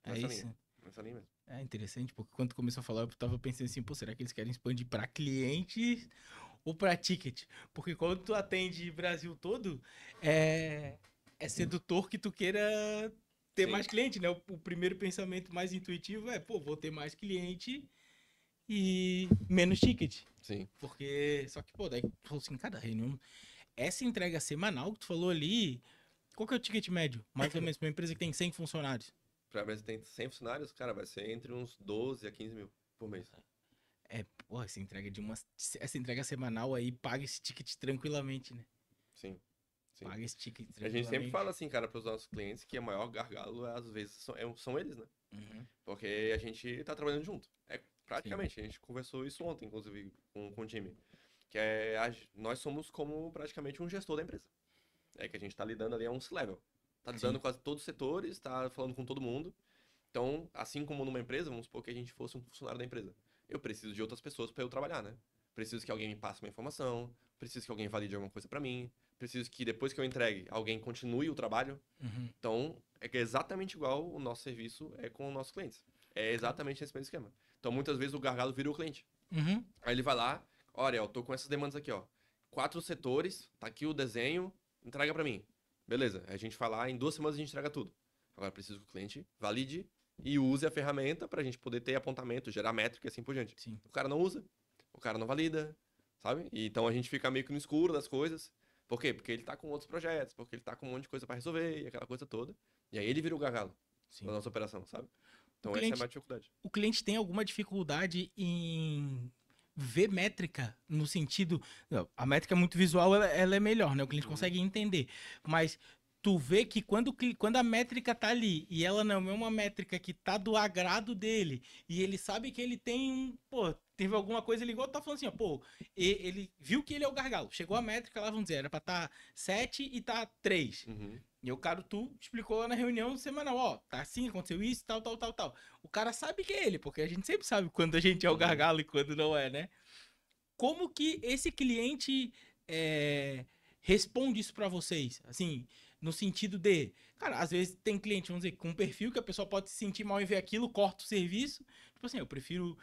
É nessa linha. isso. Nessa linha mesmo. É interessante, porque quando tu começou a falar, eu tava pensando assim, pô, será que eles querem expandir pra clientes ou pra ticket? Porque quando tu atende Brasil todo, é, é sedutor que tu queira ter Sim, mais cliente, né? O primeiro pensamento mais intuitivo é, pô, vou ter mais cliente e menos ticket. sim. Porque, só que, pô, daí tu falou assim, cada reunião, essa entrega semanal que tu falou ali, qual que é o ticket médio? Mais ou menos, pra uma empresa que tem 100 funcionários. Pra empresa que tem 100 funcionários, cara, vai ser entre uns 12 a 15 mil por mês. É, pô, essa entrega semanal aí paga esse ticket tranquilamente, né? Sim, sim. Paga esse ticket A gente sempre fala tranquilamente. assim, cara, pros nossos clientes que o maior gargalo, às vezes, são eles, né? Uhum, Porque a gente tá trabalhando junto. É sim, praticamente, a gente conversou isso ontem, inclusive, com o time. Que nós somos como praticamente um gestor da empresa. É que a gente tá lidando ali a um C-level. Tá lidando sim, com quase todos os setores, tá falando com todo mundo. Então, assim como numa empresa, vamos supor que a gente fosse um funcionário da empresa. Eu preciso de outras pessoas para eu trabalhar, né? Preciso que alguém me passe uma informação, preciso que alguém valide alguma coisa para mim, preciso que depois que eu entregue, alguém continue o trabalho. uhum. Então, é que é exatamente igual o nosso serviço é com os nossos clientes. É Cara, exatamente esse mesmo esquema. Então, muitas vezes o gargalo vira o cliente. uhum, Aí ele vai lá, olha, eu tô com essas demandas aqui, ó. 4 setores, tá aqui o desenho, entrega para mim. Beleza, a gente vai lá, em 2 semanas a gente entrega tudo. Agora preciso que o cliente valide e use a ferramenta pra gente poder ter apontamento, gerar métrica e assim por diante. sim. O cara não usa, o cara não valida, sabe? E então a gente fica meio que no escuro das coisas. Por quê? Porque ele tá com outros projetos, porque ele tá com um monte de coisa pra resolver e aquela coisa toda. E aí ele vira o gargalo da Sim. nossa operação, sabe? O Então essa é a cliente, maior dificuldade. o cliente tem alguma dificuldade em ver métrica no sentido. Não, a métrica é muito visual, ela é melhor, né? O cliente Uhum, consegue entender. Mas tu vê que quando a métrica tá ali e ela não é uma métrica que tá do agrado dele, e ele sabe que ele tem um. Pô, teve alguma coisa, ele igual tá falando assim, ó, pô, ele viu que ele é o gargalo. Chegou a métrica lá, vamos dizer, era pra tá 7 e tá 3. uhum, E o cara, tu explicou lá na reunião semanal, ó, tá assim, aconteceu isso, tal, tal, tal, tal. O cara sabe que é ele, porque a gente sempre sabe quando a gente é o uhum. gargalo e quando não é, né? Como que esse cliente é, responde isso pra vocês? Assim, no sentido de, cara, às vezes tem cliente, vamos dizer, com um perfil que a pessoa pode se sentir mal em ver aquilo, corta o serviço. Tipo assim, eu prefiro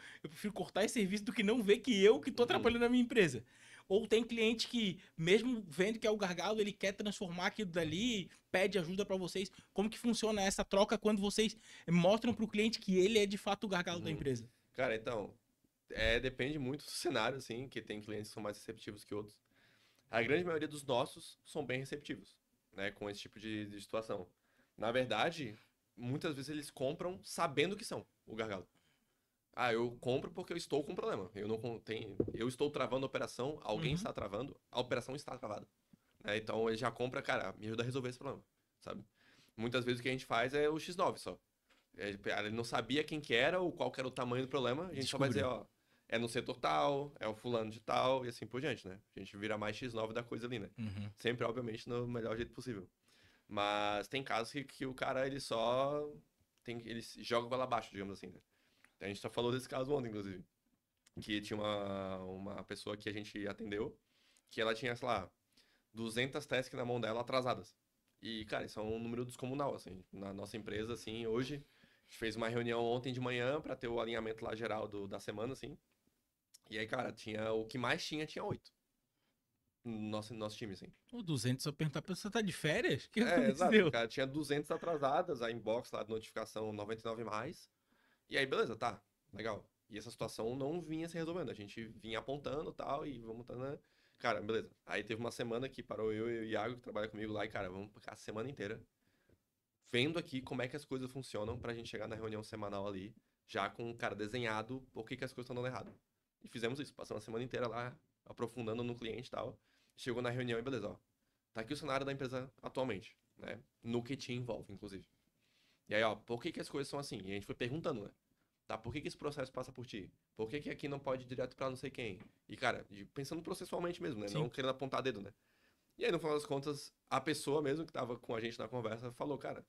cortar esse serviço do que não ver que eu que tô Uhum. atrapalhando a minha empresa. Ou tem cliente que, mesmo vendo que é o gargalo, ele quer transformar aquilo dali, pede ajuda pra vocês. Como que funciona essa troca quando vocês mostram pro cliente que ele é de fato o gargalo da Uhum. empresa? Cara, então, depende muito do cenário, assim, que tem clientes que são mais receptivos que outros. A grande maioria dos nossos são bem receptivos, né, com esse tipo de situação. Na verdade, muitas vezes eles compram sabendo que são o gargalo. Ah, eu compro porque eu estou com um problema. Eu não tenho, eu estou travando a operação, alguém Uhum, está travando, a operação está travada. Né? Então ele já compra, cara, me ajuda a resolver esse problema, sabe? Muitas vezes o que a gente faz é o X9 só. Ele não sabia quem que era ou qual que era o tamanho do problema, a gente só vai dizer, descobriu. ó, é no setor tal, é o fulano de tal e assim por diante, né? A gente vira mais X9 da coisa ali, né? Uhum, Sempre, obviamente, no melhor jeito possível. Mas tem casos que o cara, ele só ele joga goela abaixo, digamos assim, né? A gente só falou desse caso ontem, inclusive, que tinha uma pessoa que a gente atendeu, que ela tinha, sei lá, 200 tasks na mão dela atrasadas. E, cara, isso é um número descomunal, assim. Na nossa empresa, assim, hoje, a gente fez uma reunião ontem de manhã para ter o alinhamento lá geral da semana, assim. E aí, cara, o que mais tinha 8 no nosso time, assim. O 200 só perguntar pra você tá de férias? O que Exato, aconteceu? cara, tinha 200 atrasadas, a inbox lá de notificação 99 mais. E aí, beleza, tá, legal. E essa situação não vinha se resolvendo, a gente vinha apontando e tal, e vamos, tá, né? Cara, beleza. Aí teve uma semana que parou eu e o Iago, que trabalha comigo lá, e, cara, vamos ficar a semana inteira vendo aqui como é que as coisas funcionam pra gente chegar na reunião semanal ali, já com o cara desenhado, por que que as coisas estão dando errado. E fizemos isso, passamos a semana inteira lá, aprofundando no cliente e tal. Chegou na reunião e beleza, ó. Tá aqui o cenário da empresa atualmente, né? No que te envolve, inclusive. E aí, ó, por que que as coisas são assim? E a gente foi perguntando, né? Tá, por que que esse processo passa por ti? Por que que aqui não pode ir direto pra não sei quem? E, cara, pensando processualmente mesmo, né? Não Sim. querendo apontar dedo, né? E aí, no final das contas, a pessoa mesmo que tava com a gente na conversa falou, cara,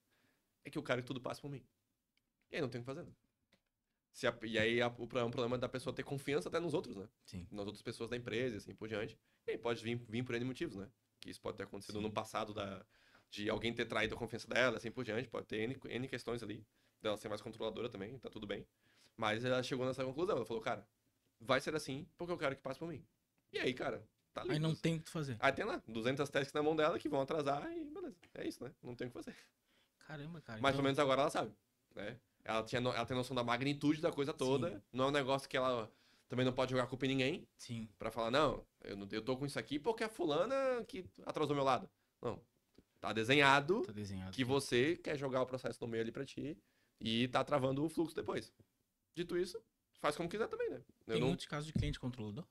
é que o cara que tudo passa por mim. E aí não tem o que fazer, né? E aí é um problema da pessoa ter confiança até nos outros, né? Sim. Nas outras pessoas da empresa e assim por diante. E aí pode vir por N motivos, né? que isso pode ter acontecido no passado de alguém ter traído a confiança dela, assim por diante, pode ter N questões ali, dela ser mais controladora também, tá tudo bem. Mas ela chegou nessa conclusão, ela falou, cara, vai ser assim porque eu quero que passe por mim. E aí, cara, tá Aí não lindo. tem o que fazer. Aí tem lá, 200 tasks na mão dela que vão atrasar e beleza. É isso, né? Não tem o que fazer. Caramba, cara. Mas Então, pelo menos agora ela sabe, né? Ela tem noção da magnitude da coisa toda. sim, Não é um negócio que ela também não pode jogar culpa em ninguém sim. pra falar, não, eu tô com isso aqui porque a fulana que atrasou meu lado. Não. Tá desenhado Tá desenhado que aqui. você quer jogar o processo no meio ali pra ti e tá travando o fluxo depois. Dito isso, faz como quiser também, né? Tem muitos casos de cliente controlador?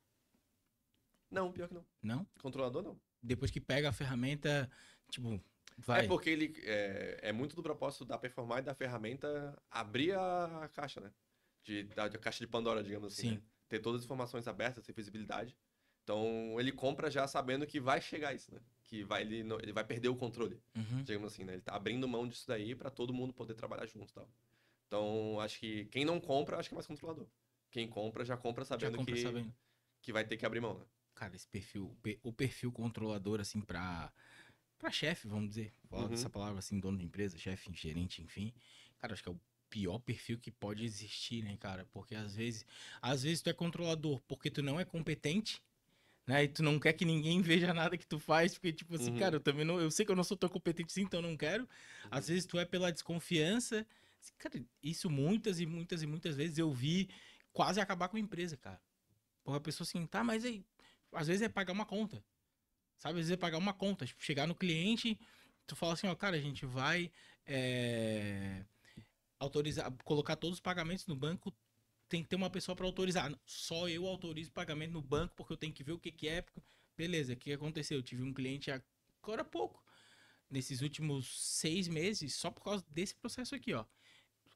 Não, pior que não. Não? Controlador não. Depois que pega a ferramenta, tipo, É vai. porque ele é muito do propósito da Performar e da ferramenta abrir a caixa, né? Da caixa de Pandora, digamos assim, Sim. né? Ter todas as informações abertas, ter visibilidade. Então ele compra já sabendo que vai chegar isso, né? Que ele vai perder o controle, Uhum. digamos assim, né? Ele tá abrindo mão disso daí pra todo mundo poder trabalhar junto e tal. Então acho que quem não compra, acho que é mais controlador. Quem compra já compra Já sabendo compra sabendo. que vai ter que abrir mão, né? Cara, esse perfil, o perfil controlador, assim, pra chefe, vamos dizer. Falar dessa Uhum. palavra, assim, dono de empresa, chefe, gerente, enfim. Cara, acho que é o pior perfil que pode existir, né, cara? Porque às vezes tu é controlador porque tu não é competente, né? E tu não quer que ninguém veja nada que tu faz, porque, tipo assim, cara, Uhum. eu também não. Eu sei que eu não sou tão competente assim, então eu não quero. Às Uhum. vezes tu é pela desconfiança. Cara, isso muitas e muitas e muitas vezes eu vi quase acabar com a empresa, cara. Porque a pessoa assim, tá, mas aí. Às vezes é pagar uma conta. Sabe? Às vezes é pagar uma conta. Tipo, chegar no cliente, tu fala assim, ó, cara, a gente vai autorizar, colocar todos os pagamentos no banco, tem que ter uma pessoa para autorizar. Só eu autorizo o pagamento no banco porque eu tenho que ver o que, que é. Beleza, o que aconteceu? Eu tive um cliente agora há pouco, nesses últimos 6 meses, só por causa desse processo aqui, ó.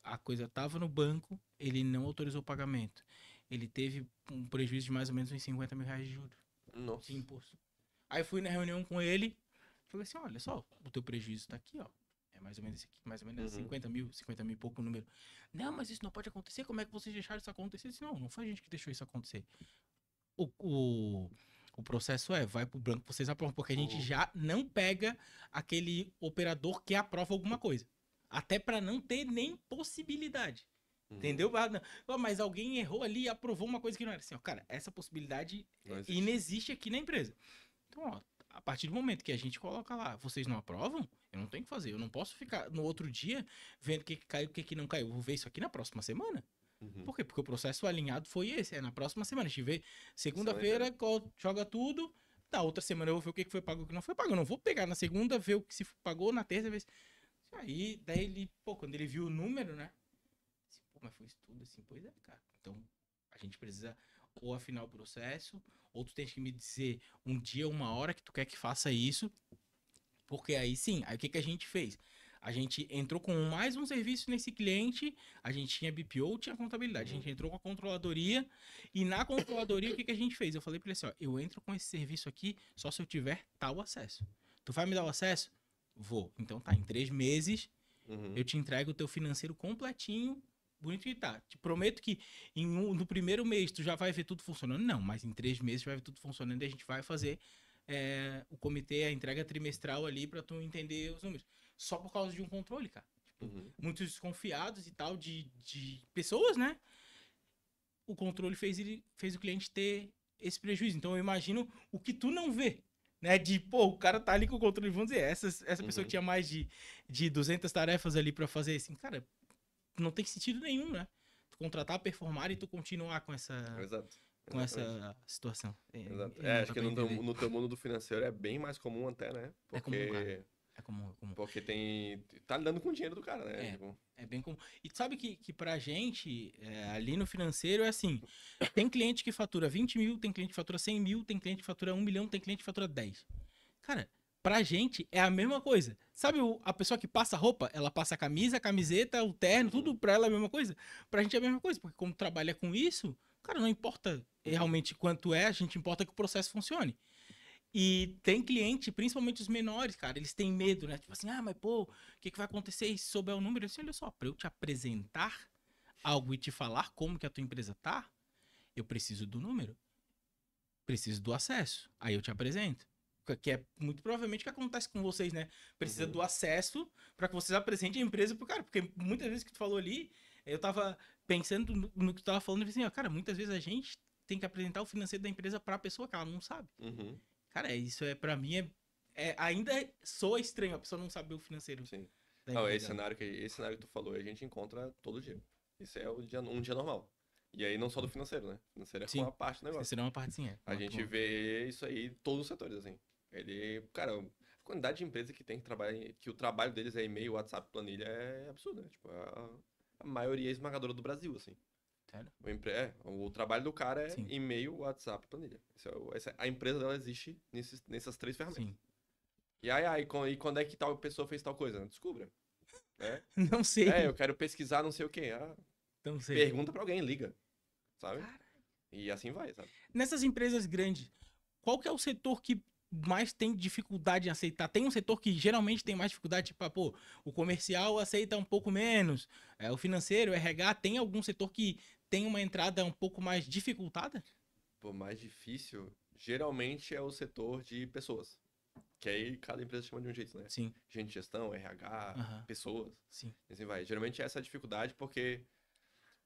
A coisa tava no banco, ele não autorizou o pagamento. Ele teve um prejuízo de mais ou menos uns 50 mil reais de juros de Nossa. imposto. Aí fui na reunião com ele, falei assim, olha só, o teu prejuízo tá aqui, ó. É mais ou menos esse aqui, mais ou menos Uhum. 50 mil e pouco o número. Não, mas isso não pode acontecer, como é que vocês deixaram isso acontecer? Eu disse, não, não foi a gente que deixou isso acontecer. O, o, o processo vai pro branco, vocês aprovam, porque a gente Uhum. já não pega aquele operador que aprova alguma coisa. Até para não ter nem possibilidade. Uhum. Entendeu? Mas alguém errou ali e aprovou uma coisa que não era assim. Ó, cara, essa possibilidade Não existe. inexiste aqui na empresa. Então, ó, a partir do momento que a gente coloca lá, vocês não aprovam, eu não tenho que fazer. Eu não posso ficar no outro dia vendo o que caiu e o que não caiu. Eu vou ver isso aqui na próxima semana. Uhum. Por quê? Porque o processo alinhado foi esse. É na próxima semana. A gente vê Excelente, segunda-feira, joga tudo. Na outra semana eu vou ver o que foi pago e o que não foi pago. Eu não vou pegar na segunda, ver o que se pagou, na terça, ver. Aí, daí ele, pô, quando ele viu o número, né? Assim, pô, mas foi isso tudo assim? Pois é, cara. Então, a gente precisa ou afinar o processo, ou tu tens que me dizer um dia, uma hora que tu quer que faça isso, porque aí sim, aí o que, que a gente fez? A gente entrou com mais um serviço nesse cliente, a gente tinha BPO, tinha contabilidade, a Uhum. gente entrou com a controladoria, e na controladoria o que, que a gente fez? Eu falei pra ele assim, ó, eu entro com esse serviço aqui só se eu tiver tal acesso. Tu vai me dar o acesso? Vou. Então tá, em 3 meses Uhum. eu te entrego o teu financeiro completinho, bonito que tá. Te prometo que no primeiro mês tu já vai ver tudo funcionando. Não, mas em 3 meses vai ver tudo funcionando e a gente vai fazer o comitê, a entrega trimestral ali pra tu entender os números. Só por causa de um controle, cara. Tipo, Uhum. muitos desconfiados e tal de pessoas, né? O controle fez o cliente ter esse prejuízo. Então eu imagino o que tu não vê. Né, de, pô, o cara tá ali com o controle, vamos dizer, essa pessoa que Uhum. tinha mais de 200 tarefas ali pra fazer, assim, cara, não tem sentido nenhum, né? Tu contratar, performar e tu continuar com Exato. com Exatamente. essa situação. Exato. Não Acho dá que pra entender. no teu mundo do financeiro é bem mais comum até, né? É comum, cara. Porque, É comum, é comum. porque tem. Tá lidando com o dinheiro do cara, né? É, Tipo, é bem comum. E tu sabe que pra gente, ali no financeiro, é assim: tem cliente que fatura 20 mil, tem cliente que fatura 100 mil, tem cliente que fatura 1 milhão, tem cliente que fatura 10. Cara, pra gente é a mesma coisa. Sabe a pessoa que passa roupa? Ela passa a camisa, a camiseta, o terno, uhum. tudo pra ela é a mesma coisa? Pra gente é a mesma coisa, porque como trabalha com isso, cara, não importa realmente quanto é, a gente importa que o processo funcione. E tem cliente, principalmente os menores, cara, eles têm medo, né? Tipo assim, ah, mas pô, o que, que vai acontecer se souber o número? Eu disse, olha só, pra eu te apresentar algo e te falar como que a tua empresa tá, eu preciso do número, preciso do acesso. Aí eu te apresento. Que é muito provavelmente o que acontece com vocês, né? Precisa Uhum. do acesso para que vocês apresentem a empresa pro cara. Porque muitas vezes que tu falou ali, eu tava pensando no que tu tava falando, e falei assim, ó, cara, muitas vezes a gente tem que apresentar o financeiro da empresa pra pessoa que ela não sabe. Uhum. Cara, isso para mim ainda soa estranho a pessoa não saber o financeiro Sim. da Não, empresa. esse cenário que tu falou, a gente encontra todo dia. Isso é um dia normal. E aí não só do financeiro, né? O financeiro é Sim, uma parte do negócio. financeiro é uma parte sim, é. A gente vê isso aí em todos os setores, assim. Cara, a quantidade de empresas que tem que trabalhar, que o trabalho deles é e-mail, WhatsApp, planilha é absurdo, né? Tipo, a maioria esmagadora do Brasil, assim. Sério? O trabalho do cara é Sim, e-mail, WhatsApp, planilha. A empresa dela existe nessas três ferramentas. sim. E quando é que tal pessoa fez tal coisa? Descubra, né? Não Eu sei. quero pesquisar não sei o quê. Não sei. Pergunta pra alguém, liga, sabe? Cara, E assim vai, sabe? nessas empresas grandes, qual que é o setor que mais tem dificuldade em aceitar? Tem um setor que geralmente tem mais dificuldade, tipo, pô, o comercial aceita um pouco menos, o financeiro, o RH, tem algum setor que tem uma entrada um pouco mais dificultada? Pô, mais difícil, geralmente é o setor de pessoas. Que aí cada empresa chama de um jeito, né? Sim. Gente de gestão, RH, Aham. pessoas, Sim. e assim vai. Geralmente essa é a dificuldade porque,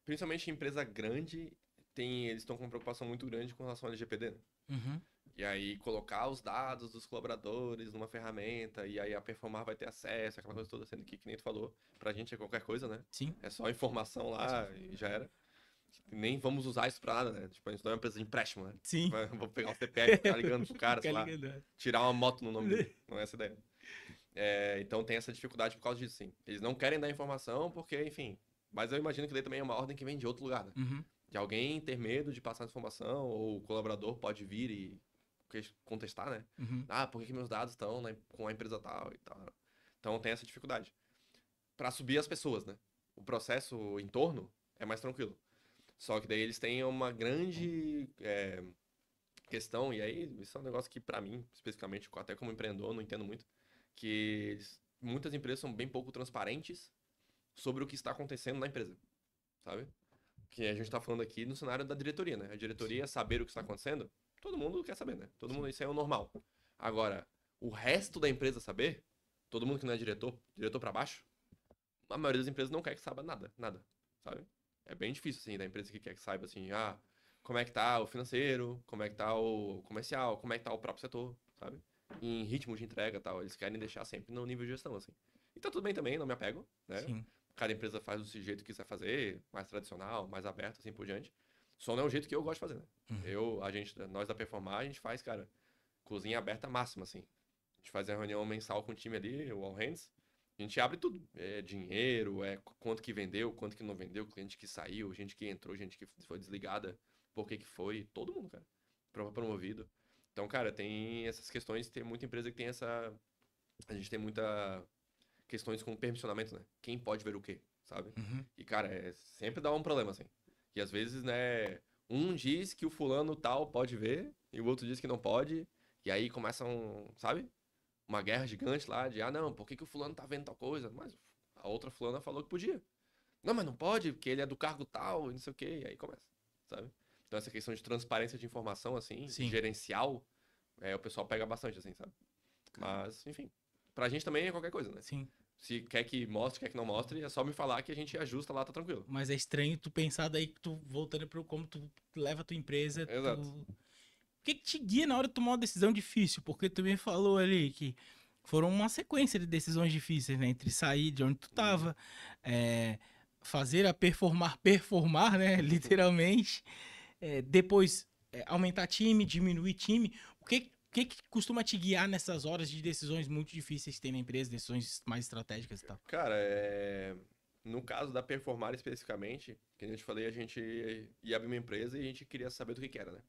principalmente em empresa grande, eles estão com uma preocupação muito grande com relação ao LGPD, né? Uhum. E aí colocar os dados dos colaboradores numa ferramenta, e aí a Performar vai ter acesso, aquela coisa toda, sendo que nem tu falou, pra gente é qualquer coisa, né? Sim. É só informação É só lá e já era. Nem vamos usar isso pra nada, né? Tipo, a gente não é uma empresa de empréstimo, né? Sim. Vou pegar o CPF e ficar ligando pro cara, Fica sei lá, ligando. tirar uma moto no nome dele. Não é essa a ideia. Então tem essa dificuldade por causa disso, sim. Eles não querem dar informação porque, enfim. Mas eu imagino que daí também é uma ordem que vem de outro lugar, né? Uhum. De alguém ter medo de passar informação, ou o colaborador pode vir e contestar, né? Uhum. Ah, por que que meus dados estão com a empresa tal e tal? Então tem essa dificuldade. Pra subir as pessoas, né? O processo em torno é mais tranquilo. Só que daí eles têm uma grande questão, e aí isso é um negócio que pra mim, especificamente, até como empreendedor, não entendo muito, que muitas empresas são bem pouco transparentes sobre o que está acontecendo na empresa, sabe? Que a gente tá falando aqui no cenário da diretoria, né? A diretoria saber o que está acontecendo, todo mundo quer saber, né? Todo mundo, isso aí é o normal. Agora, o resto da empresa saber, todo mundo que não é diretor pra baixo, a maioria das empresas não quer que saiba nada, nada, sabe? É bem difícil, assim, da empresa que quer que saiba, assim, como é que tá o financeiro, como é que tá o comercial, como é que tá o próprio setor, sabe? Em ritmo de entrega e tal, eles querem deixar sempre no nível de gestão, assim. E tá tudo bem também, não me apego, né? Sim. Cada empresa faz do jeito que quiser fazer, mais tradicional, mais aberto, assim por diante. Só não é o jeito que eu gosto de fazer, né? Uhum. Nós da Performar, a gente faz, cara, cozinha aberta máxima, assim. A gente faz a reunião mensal com o time ali, o All Hands. A gente abre tudo. É dinheiro, é quanto que vendeu, quanto que não vendeu, cliente que saiu, gente que entrou, gente que foi desligada, por que que foi, todo mundo, cara. Prova promovido. Então, cara, tem essas questões, tem muita empresa que tem essa. A gente tem muita questões com permissionamento, né? Quem pode ver o quê, sabe? Uhum. E, cara, sempre dá um problema, assim. E às vezes, né, um diz que o fulano tal pode ver, e o outro diz que não pode, e aí começam, sabe? Uma guerra gigante lá de, não, por que que o fulano tá vendo tal coisa? Mas a outra fulana falou que podia. Não, mas não pode, porque ele é do cargo tal, e não sei o quê, e aí começa, sabe? Então essa questão de transparência de informação, assim, Sim. gerencial, o pessoal pega bastante, assim, sabe? Mas, enfim, pra gente também é qualquer coisa, né? Sim. Se quer que mostre, quer que não mostre, é só me falar que a gente ajusta lá, tá tranquilo. Mas é estranho tu pensar daí que tu, voltando pro como tu leva a tua empresa, Exato. tu... O que te guia na hora de tomar uma decisão difícil? Porque tu me falou ali que foram uma sequência de decisões difíceis, né? Entre sair de onde tu tava, fazer a performar, né? Literalmente. Depois aumentar time, diminuir time. O que costuma te guiar nessas horas de decisões muito difíceis que tem na empresa, decisões mais estratégicas e tal? Cara, no caso da Performar especificamente, que eu te falei, a gente ia abrir uma empresa e a gente queria saber do que era, né?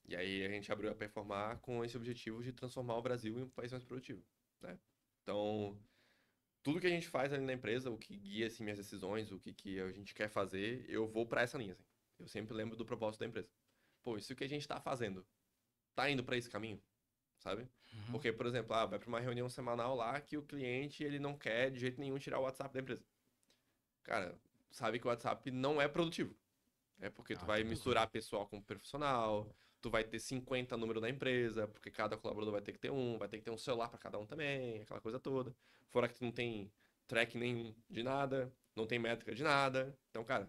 E aí a gente abriu a Performar com esse objetivo de transformar o Brasil em um país mais produtivo, né? Então, tudo que a gente faz ali na empresa, o que guia assim, minhas decisões, o que a gente quer fazer, eu vou pra essa linha, assim. Eu sempre lembro do propósito da empresa. Pô, isso que a gente tá fazendo, tá indo pra esse caminho, sabe? Uhum. Porque, por exemplo, vai pra uma reunião semanal lá que o cliente, ele não quer de jeito nenhum tirar o WhatsApp da empresa. Cara, sabe que o WhatsApp não é produtivo. É porque É tu uma vai atitude. misturar pessoal com profissional, tu vai ter 50 números da empresa, porque cada colaborador vai ter que ter um celular para cada um também, aquela coisa toda. Fora que tu não tem track nenhum de nada, não tem métrica de nada. Então, cara,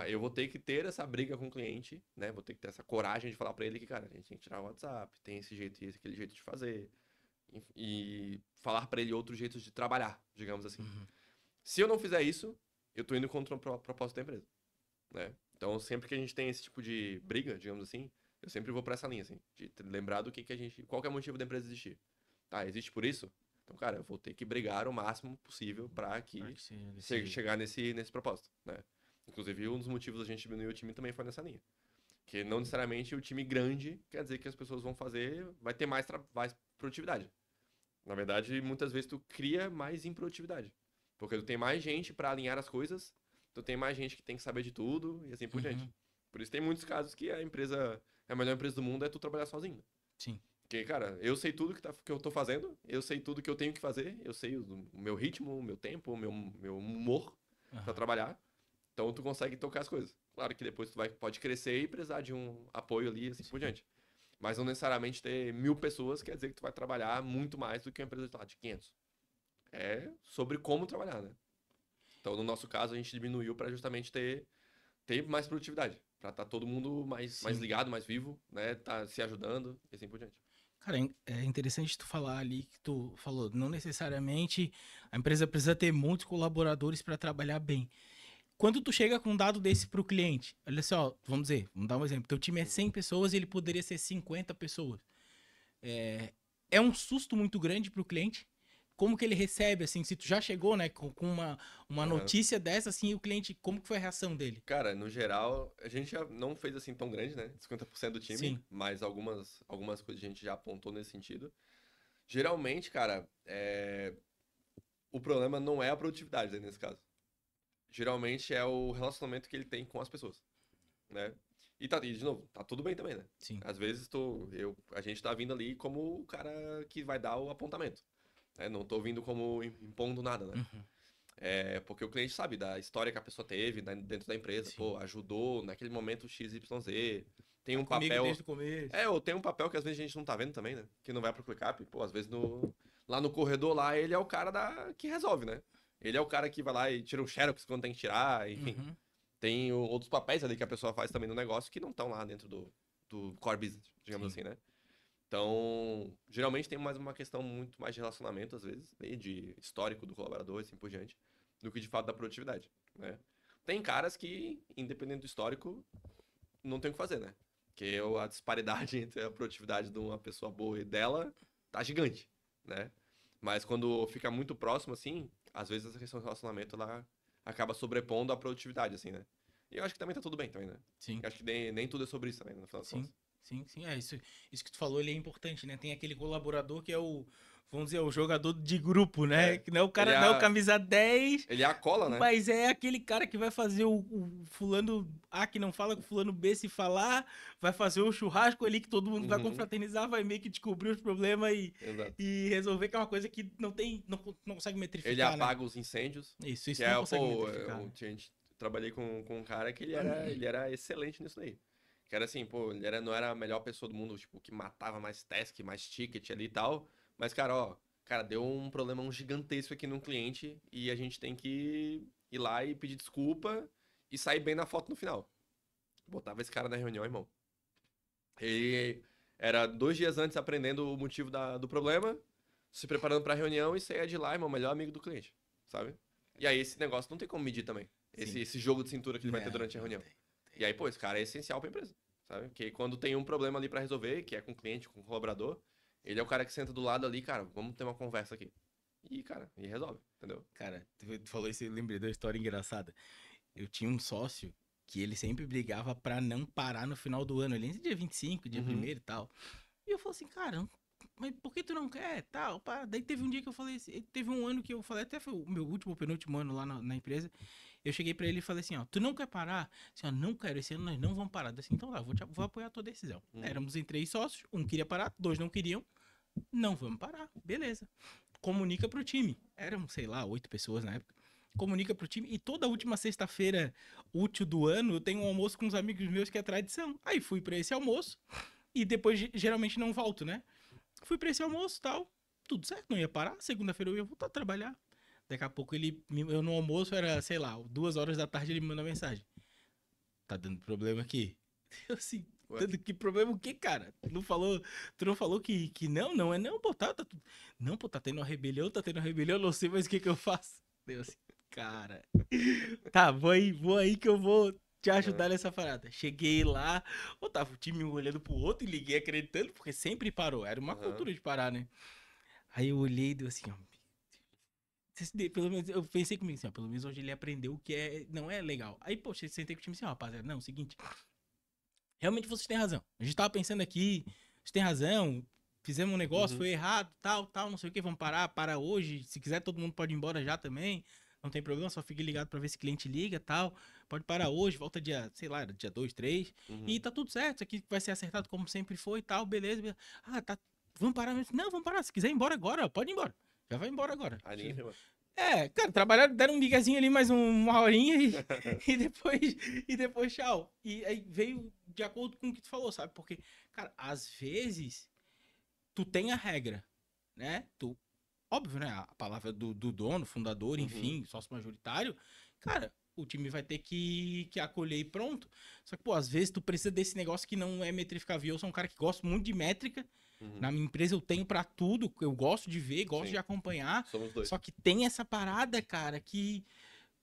eu vou ter que ter essa briga com o cliente, né? Vou ter que ter essa coragem de falar para ele que, cara, a gente tem que tirar o WhatsApp, tem esse jeito e aquele jeito de fazer. E falar para ele outros jeitos de trabalhar, digamos assim. Se eu não fizer isso, eu tô indo contra o propósito da empresa, né? Então, sempre que a gente tem esse tipo de briga, digamos assim, eu sempre vou pra essa linha, assim, de lembrar do que a gente, qual que é o motivo da empresa existir. Tá, existe por isso? Então, cara, eu vou ter que brigar o máximo possível pra chegar nesse propósito, né? Inclusive, um dos motivos da gente diminuir o time também foi nessa linha. Que não necessariamente o time grande quer dizer que as pessoas vão fazer, vai ter mais produtividade. Na verdade, muitas vezes tu cria mais improdutividade. Porque tu tem mais gente pra alinhar as coisas, tu tem mais gente que tem que saber de tudo e assim por diante. Por isso tem muitos casos que a melhor empresa do mundo é tu trabalhar sozinho. Sim. Porque, cara, eu sei tudo que eu tô fazendo, eu sei tudo que eu tenho que fazer, eu sei o meu ritmo, o meu tempo, o meu humor pra trabalhar. Então tu consegue tocar as coisas. Claro que depois tu pode crescer e precisar de um apoio ali, assim por diante. Mas não necessariamente ter 1000 pessoas quer dizer que tu vai trabalhar muito mais do que uma empresa de 500. É sobre como trabalhar, né? Então, no nosso caso, a gente diminuiu para justamente ter mais produtividade. Para estar todo mundo mais ligado, mais vivo, né? Tá se ajudando e assim por diante. Cara, é interessante tu falar ali que tu falou, não necessariamente a empresa precisa ter muitos colaboradores para trabalhar bem. Quando tu chega com um dado desse pro cliente, olha só, vamos dar um exemplo, teu time é 100 pessoas e ele poderia ser 50 pessoas. É um susto muito grande pro cliente. Como que ele recebe, assim, se tu já chegou, né, com uma notícia dessa, assim, o cliente, como que foi a reação dele? Cara, no geral, a gente já não fez assim tão grande, né? 50% do time, Sim. mas algumas coisas a gente já apontou nesse sentido. Geralmente, cara, o problema não é a produtividade, né, nesse caso. Geralmente é o relacionamento que ele tem com as pessoas, né? E de novo, tá tudo bem também, né? Sim. Às vezes a gente tá vindo ali como o cara que vai dar o apontamento. Né? Não tô vindo como impondo nada, né? Porque o cliente sabe da história que a pessoa teve dentro da empresa. Sim. Pô, ajudou naquele momento XYZ. Tem Tá um comigo papel. desde o começo. Ou tem um papel que às vezes a gente não tá vendo também, né? Que não vai pro ClickUp. Pô, às vezes lá no corredor lá, ele é o cara que resolve, né? Ele é o cara que vai lá e tira um xerox quando tem que tirar, enfim. Tem outros papéis ali que a pessoa faz também no negócio que não estão lá dentro do core business, digamos assim, né? Então, geralmente tem mais uma questão muito mais de relacionamento, às vezes, e de histórico do colaborador e assim por diante, do que de fato da produtividade, né? Tem caras que, independente do histórico, não tem o que fazer, né? Porque a disparidade entre a produtividade de uma pessoa boa e dela tá gigante, né? Mas quando fica muito próximo, assim, às vezes essa questão do relacionamento, ela acaba sobrepondo a produtividade, assim, né? E eu acho que também tá tudo bem também, né? Sim. Eu acho que nem tudo é sobre isso também, no final das contas. Sim. Isso que tu falou, ele é importante, né? Tem aquele colaborador que é vamos dizer, o jogador de grupo, né? Que não é o cara, não é o camisa 10. Ele é a cola, né? Mas é aquele cara que vai fazer o fulano A que não fala com o fulano B se falar, vai fazer o churrasco ali que todo mundo vai confraternizar, vai meio que descobrir os problemas e resolver, que é uma coisa que não consegue metrificar, ele apaga os incêndios. Isso não consegue metrificar. Trabalhei com um cara que ele era excelente nisso daí. Que era assim, pô, não era a melhor pessoa do mundo, tipo, que matava mais task, mais ticket ali e tal. Mas, cara, deu um problema gigantesco aqui num cliente e a gente tem que ir lá e pedir desculpa e sair bem na foto no final. Botava esse cara na reunião, irmão. Ele era 2 dias antes aprendendo o motivo do problema, se preparando pra reunião e saía de lá, irmão, melhor amigo do cliente, sabe? E aí esse negócio não tem como medir também. Esse jogo de cintura que ele vai ter durante a reunião. E aí, pô, esse cara é essencial pra empresa, sabe? Porque quando tem um problema ali pra resolver, que é com o cliente, com o colaborador, ele é o cara que senta do lado ali, cara, vamos ter uma conversa aqui. E resolve, entendeu? Cara, tu falou isso, eu lembrei da história engraçada. Eu tinha um sócio que ele sempre brigava pra não parar no final do ano, ali, dia 25, dia 1º e tal. E eu falei assim, cara, mas por que tu não quer, tal, pá. Daí teve um dia que eu falei assim, teve um ano que eu falei, até foi o meu último, penúltimo ano lá na empresa, eu cheguei pra ele e falei assim, ó, tu não quer parar? Assim, ó, não quero, esse ano nós não vamos parar. Assim, então tá, vou apoiar a tua decisão. Éramos em 3 sócios, um queria parar, 2 não queriam, não vamos parar, beleza. Comunica pro time. Eram, sei lá, 8 pessoas na época. comunica pro time. E toda última sexta-feira útil do ano, eu tenho um almoço com uns amigos meus que é tradição. Aí fui pra esse almoço e depois geralmente não volto, né? Fui pra esse almoço e tal. Tudo certo, não ia parar. Segunda-feira eu ia voltar a trabalhar. Daqui a pouco eu no almoço era, sei lá, 2 horas da tarde ele me manda mensagem. Tá dando problema aqui. Eu assim, Ué, dando que problema o quê, cara? Tu não falou que não é não, pô, tá tudo. Não, pô, tá tendo uma rebelião, não sei mais o que que eu faço. Eu assim, cara, tá, vou aí que eu vou te aham, ajudar nessa parada. Cheguei lá, eu tava o time um olhando pro outro e liguei acreditando, porque sempre parou, era uma aham, cultura de parar, né? Aí eu olhei e deu assim, ó, pelo menos, eu pensei comigo assim, ó, pelo menos hoje ele aprendeu o que não é legal. Aí, poxa, sentei com o time assim, ó, rapaziada, não, é o seguinte, realmente vocês têm razão. A gente tava pensando aqui, vocês têm razão, fizemos um negócio, uhum, foi errado, tal, não sei o que, vamos parar, para hoje. Se quiser, todo mundo pode ir embora já também. Não tem problema, só fique ligado pra ver se o cliente liga, tal. Pode parar hoje, volta dia, sei lá, dia 2, 3. E uhum. tá tudo certo, isso aqui vai ser acertado como sempre foi e tal, beleza, beleza. Ah, tá. Vamos parar mesmo? Não, vamos parar. Se quiser ir embora agora, pode ir embora. Já vai embora agora. Aí ninguém foi, mano. É, cara, trabalharam, deram um miguezinho ali mais uma horinha e depois, e depois tchau. E aí veio de acordo com o que tu falou, sabe? Porque, cara, às vezes tu tem a regra, né? Óbvio, né? A palavra do dono, fundador, Uhum, enfim, sócio majoritário, cara, o time vai ter que acolher e pronto. Só que, pô, às vezes tu precisa desse negócio que não é metrificável. Eu sou um cara que gosta muito de métrica. uhum. Na minha empresa eu tenho pra tudo, eu gosto de ver, gosto de Sim, acompanhar. somos dois. Só que tem essa parada, cara, que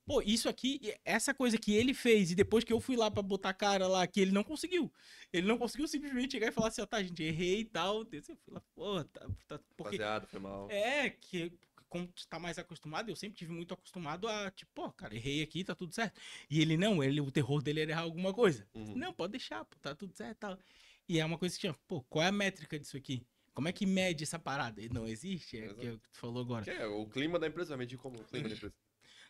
pô, isso aqui, essa coisa que ele fez e depois que eu fui lá pra botar a cara lá, que ele não conseguiu. Ele não conseguiu simplesmente chegar e falar assim, ó, tá, gente, errei e tal. Eu fui lá, pô, porque Rapaziada, foi mal. que como tu tá mais acostumado, eu sempre tive muito acostumado a, tipo, pô, cara, errei aqui, tá tudo certo. E ele não, o terror dele era errar alguma coisa. Uhum. Não, pode deixar, pô, tá tudo certo e tal. E é uma coisa que tinha, pô, qual é a métrica disso aqui? Como é que mede essa parada? E não existe, é que Exato. é o que tu falou agora. Que é o clima da empresa, vai medir como o clima da empresa.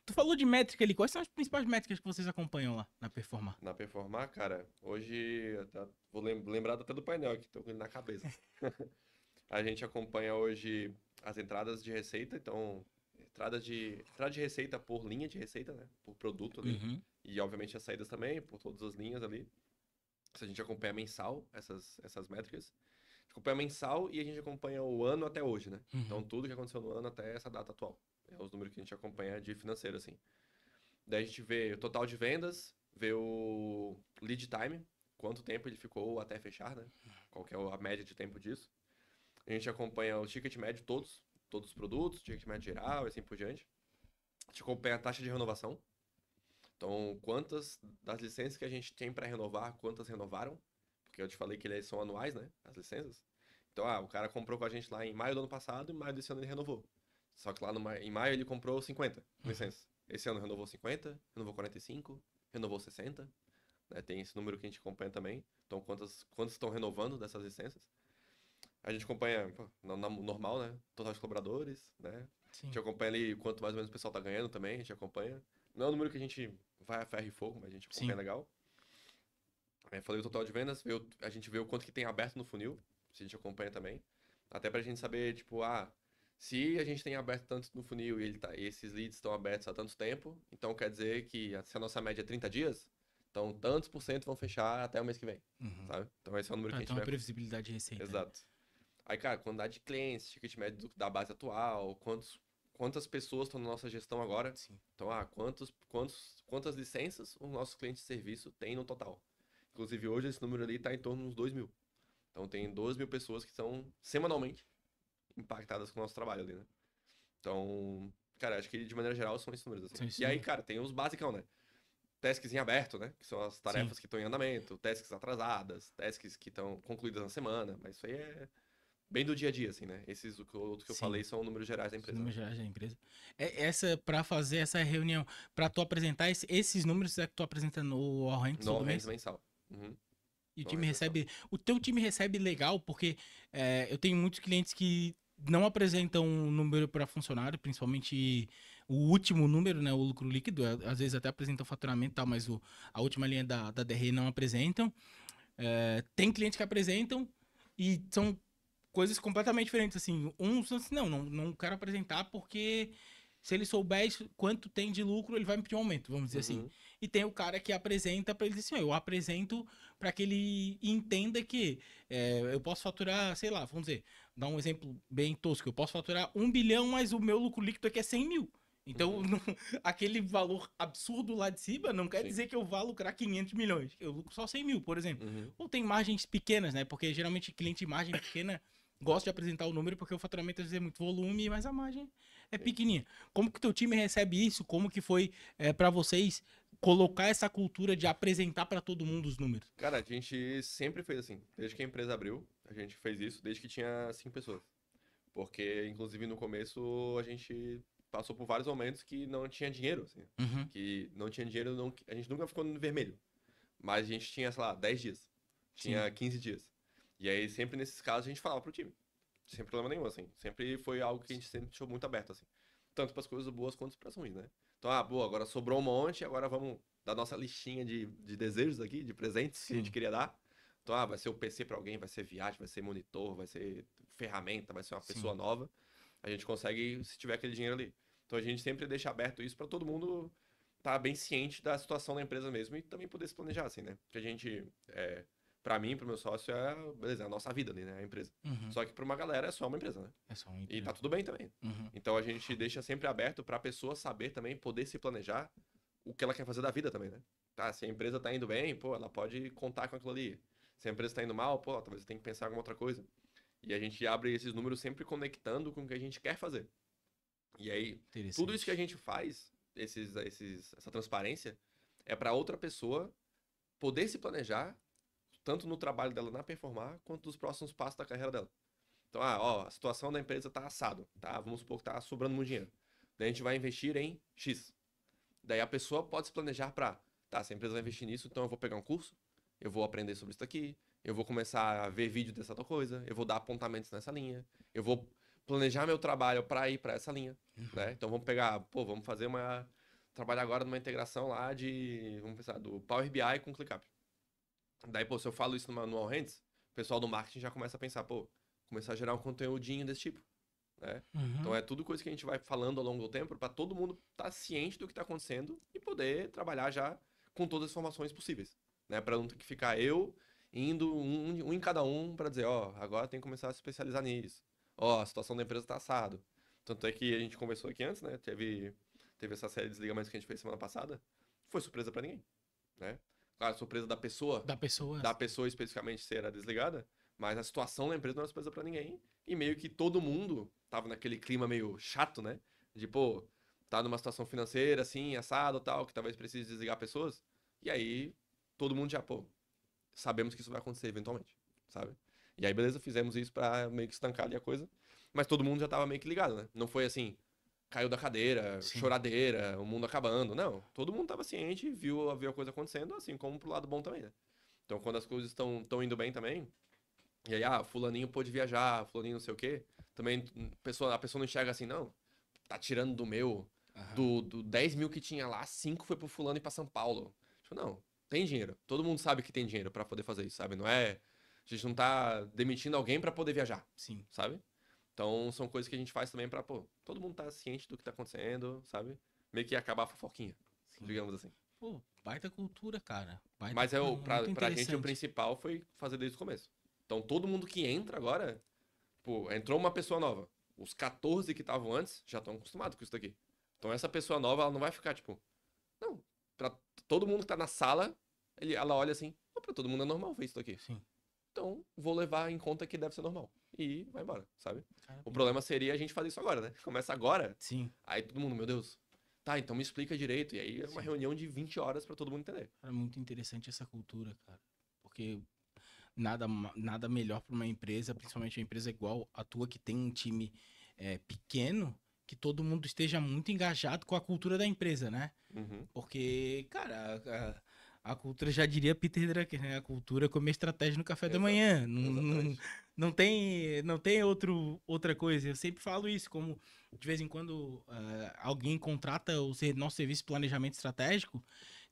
Tu falou de métrica ali, quais são as principais métricas que vocês acompanham lá na Performar? Na Performar, cara, hoje, vou lembrar até do painel aqui, tô com ele na cabeça. A gente acompanha hoje as entradas de receita, então, entrada de receita por linha de receita, né? Por produto ali. Uhum. E, obviamente, as saídas também, por todas as linhas ali. A gente acompanha mensal essas métricas. A gente acompanha mensal e a gente acompanha o ano até hoje, né? Então, Uhum. tudo que aconteceu no ano até essa data atual. É os números que a gente acompanha de financeiro, assim. Daí a gente vê o total de vendas, vê o lead time, quanto tempo ele ficou até fechar, né? Qual que é a média de tempo disso. A gente acompanha o ticket médio todos os produtos, ticket médio geral e assim por diante. A gente acompanha a taxa de renovação. Então, quantas das licenças que a gente tem para renovar, quantas renovaram? Porque eu te falei que eles são anuais, né? As licenças. Então, o cara comprou com a gente lá em maio do ano passado e em maio desse ano ele renovou. Só que lá em maio ele comprou 50 Uhum. licenças. Esse ano renovou 50, renovou 45, renovou 60. Né? Tem esse número que a gente acompanha também. Então, quantos estão renovando dessas licenças? A gente acompanha, pô, normal, né? Total de colaboradores, né? A gente Sim. acompanha ali quanto mais ou menos o pessoal tá ganhando também, a gente acompanha. Não é um número que a gente vai a ferro e fogo, mas a gente acompanha Sim. legal. Falei o total de vendas, a gente vê o quanto que tem aberto no funil, se a gente acompanha também. Até pra gente saber, tipo, se a gente tem aberto tanto no funil e e esses leads estão abertos há tanto tempo, então quer dizer que se a nossa média é 30 dias, então tantos por cento vão fechar até o mês que vem, Uhum. sabe? Então esse é o número que Pra a ter gente uma vai. previsibilidade de receita, né? Exato. Aí, cara, quantidade de clientes, ticket médio da base atual, quantas pessoas estão na nossa gestão agora. Sim. Então, quantas licenças os nossos clientes de serviço têm no total. Inclusive, hoje esse número ali está em torno de uns 2 mil. Então, tem 2 mil pessoas que são semanalmente impactadas com o nosso trabalho ali, né? Então, cara, acho que de maneira geral são esses números, assim. São esses E aí, números. cara, tem os basicão, né? Tasks em aberto, né? Que são as Sim. tarefas que estão em andamento, tasks atrasadas, tasks que estão concluídas na semana, mas isso aí é bem do dia a dia, assim, né? Esses outros que eu Sim. falei são números gerais da Os empresa, né? números gerais da empresa. Essa, pra fazer essa reunião, pra tu apresentar esses números é que tu apresenta no All Hands No todo hands mês? mensal. Uhum. E o No time hands mensal. recebe. O teu time recebe legal, porque eu tenho muitos clientes que não apresentam um número para funcionário, principalmente o último número, né? O lucro líquido. Às vezes até apresentam faturamento e tal, mas a última linha da DRE não apresentam. Tem clientes que apresentam e são coisas completamente diferentes. Assim, uns assim, não quero apresentar porque Se ele souber quanto tem de lucro, ele vai me pedir um aumento, vamos dizer assim. E tem o cara que apresenta para ele dizer assim, eu apresento para que ele entenda que eu posso faturar, sei lá, vamos dizer, dar um exemplo bem tosco, eu posso faturar 1 bilhão, mas o meu lucro líquido aqui é 100 mil. Então, aquele valor absurdo lá de cima não quer dizer que eu vá lucrar 500 milhões. Eu lucro só 100 mil, por exemplo. Ou tem margens pequenas, né? Porque geralmente cliente de margem pequena gosta de apresentar o número porque o faturamento às vezes é muito volume, mas a margem é pequenininha. Como que o teu time recebe isso? Como que foi para vocês colocar essa cultura de apresentar para todo mundo os números? Cara, a gente sempre fez assim. Desde que a empresa abriu, a gente fez isso desde que tinha 5 pessoas. Porque, inclusive, no começo, a gente passou por vários momentos que não tinha dinheiro, assim. Que não tinha dinheiro, a gente nunca ficou no vermelho. Mas a gente tinha, sei lá, 10 dias. Tinha 15 dias. E aí, sempre nesses casos, a gente falava pro time. Sem problema nenhum, assim. Sempre foi algo que a gente sempre deixou muito aberto, assim. Tanto para as coisas boas quanto para as ruins, né? Então, boa, agora sobrou um monte, agora vamos dar nossa listinha de desejos aqui, de presentes que a gente queria dar. Então, vai ser o PC para alguém, vai ser viagem, vai ser monitor, vai ser ferramenta, vai ser uma pessoa nova. A gente consegue se tiver aquele dinheiro ali. Então, a gente sempre deixa aberto isso para todo mundo estar bem ciente da situação da empresa mesmo e também poder se planejar, assim, né? Porque a gente, para mim, pro meu sócio, beleza, é a nossa vida ali, né? A empresa. Só que para uma galera é só uma empresa, né? É só uma empresa. E tá tudo bem também. Então, a gente deixa sempre aberto para a pessoa saber também, poder se planejar o que ela quer fazer da vida também, né? Tá, se a empresa tá indo bem, pô, ela pode contar com aquilo ali. Se a empresa tá indo mal, pô, talvez tem que pensar em alguma outra coisa. E a gente abre esses números sempre conectando com o que a gente quer fazer. E aí, tudo isso que a gente faz, essa transparência, é para outra pessoa poder se planejar, tanto no trabalho dela na Performar, quanto nos próximos passos da carreira dela. Então, a situação da empresa tá assado, tá? Vamos supor que tá sobrando muito dinheiro. Daí a gente vai investir em X. Daí a pessoa pode se planejar para, tá, se a empresa vai investir nisso, então eu vou pegar um curso, eu vou aprender sobre isso aqui, eu vou começar a ver vídeo dessa outra coisa, eu vou dar apontamentos nessa linha, eu vou planejar meu trabalho para ir para essa linha, né? Então vamos pegar, vamos fazer trabalhar agora numa integração lá vamos pensar, do Power BI com ClickUp. Daí, se eu falo isso no All Hands, o pessoal do marketing já começa a pensar, começar a gerar um conteúdinho desse tipo, né? Então é tudo coisa que a gente vai falando ao longo do tempo para todo mundo estar ciente do que está acontecendo e poder trabalhar já com todas as informações possíveis, né? Para não ter que ficar eu indo um em cada um para dizer, agora tem que começar a se especializar nisso. A situação da empresa tá assado. Tanto é que a gente conversou aqui antes, né? Teve essa série de desligamentos que a gente fez semana passada. Foi surpresa para ninguém, né? Claro, surpresa da pessoa. Da pessoa especificamente ser desligada. Mas a situação da empresa não era surpresa para ninguém. E meio que todo mundo tava naquele clima meio chato, né? De, tá numa situação financeira, assim, assado e tal, que talvez precise desligar pessoas. E aí, todo mundo já, sabemos que isso vai acontecer eventualmente, sabe? E aí, beleza, fizemos isso pra meio que estancar ali a coisa. Mas todo mundo já tava meio que ligado, né? Não foi assim, caiu da cadeira, choradeira, o mundo acabando. Não, todo mundo tava ciente, viu a coisa acontecendo, assim como pro lado bom também, né? Então, quando as coisas estão indo bem também, e aí, fulaninho pôde viajar, fulaninho não sei o quê, também a pessoa não enxerga assim, não, tá tirando do meu, do 10 mil que tinha lá, 5 foi pro fulano e pra São Paulo. Tipo, não, tem dinheiro. Todo mundo sabe que tem dinheiro pra poder fazer isso, sabe? Não é... A gente não tá demitindo alguém pra poder viajar, sabe? Então, são coisas que a gente faz também pra, todo mundo tá ciente do que tá acontecendo, sabe? Meio que acabar a fofoquinha, digamos assim. Baita cultura, cara. Mas pra gente o principal foi fazer desde o começo. Então, todo mundo que entra agora, entrou uma pessoa nova. Os 14 que estavam antes já estão acostumados com isso daqui. Então, essa pessoa nova, ela não vai ficar, não. Pra todo mundo que tá na sala, ela olha assim, pra todo mundo é normal ver isso daqui. Então, vou levar em conta que deve ser normal. E vai embora, sabe? O problema seria a gente fazer isso agora, né? Começa agora. Aí todo mundo, meu Deus. Tá, então me explica direito. E aí é uma reunião de 20 horas pra todo mundo entender. É muito interessante essa cultura, cara. Porque nada melhor para uma empresa, principalmente uma empresa igual a tua, que tem um time pequeno, que todo mundo esteja muito engajado com a cultura da empresa, né? Porque, cara, a cultura, já diria Peter Drucker, né? A cultura é comer estratégia no café da manhã. Não tem outra coisa. Eu sempre falo isso, como de vez em quando alguém contrata o nosso serviço de planejamento estratégico.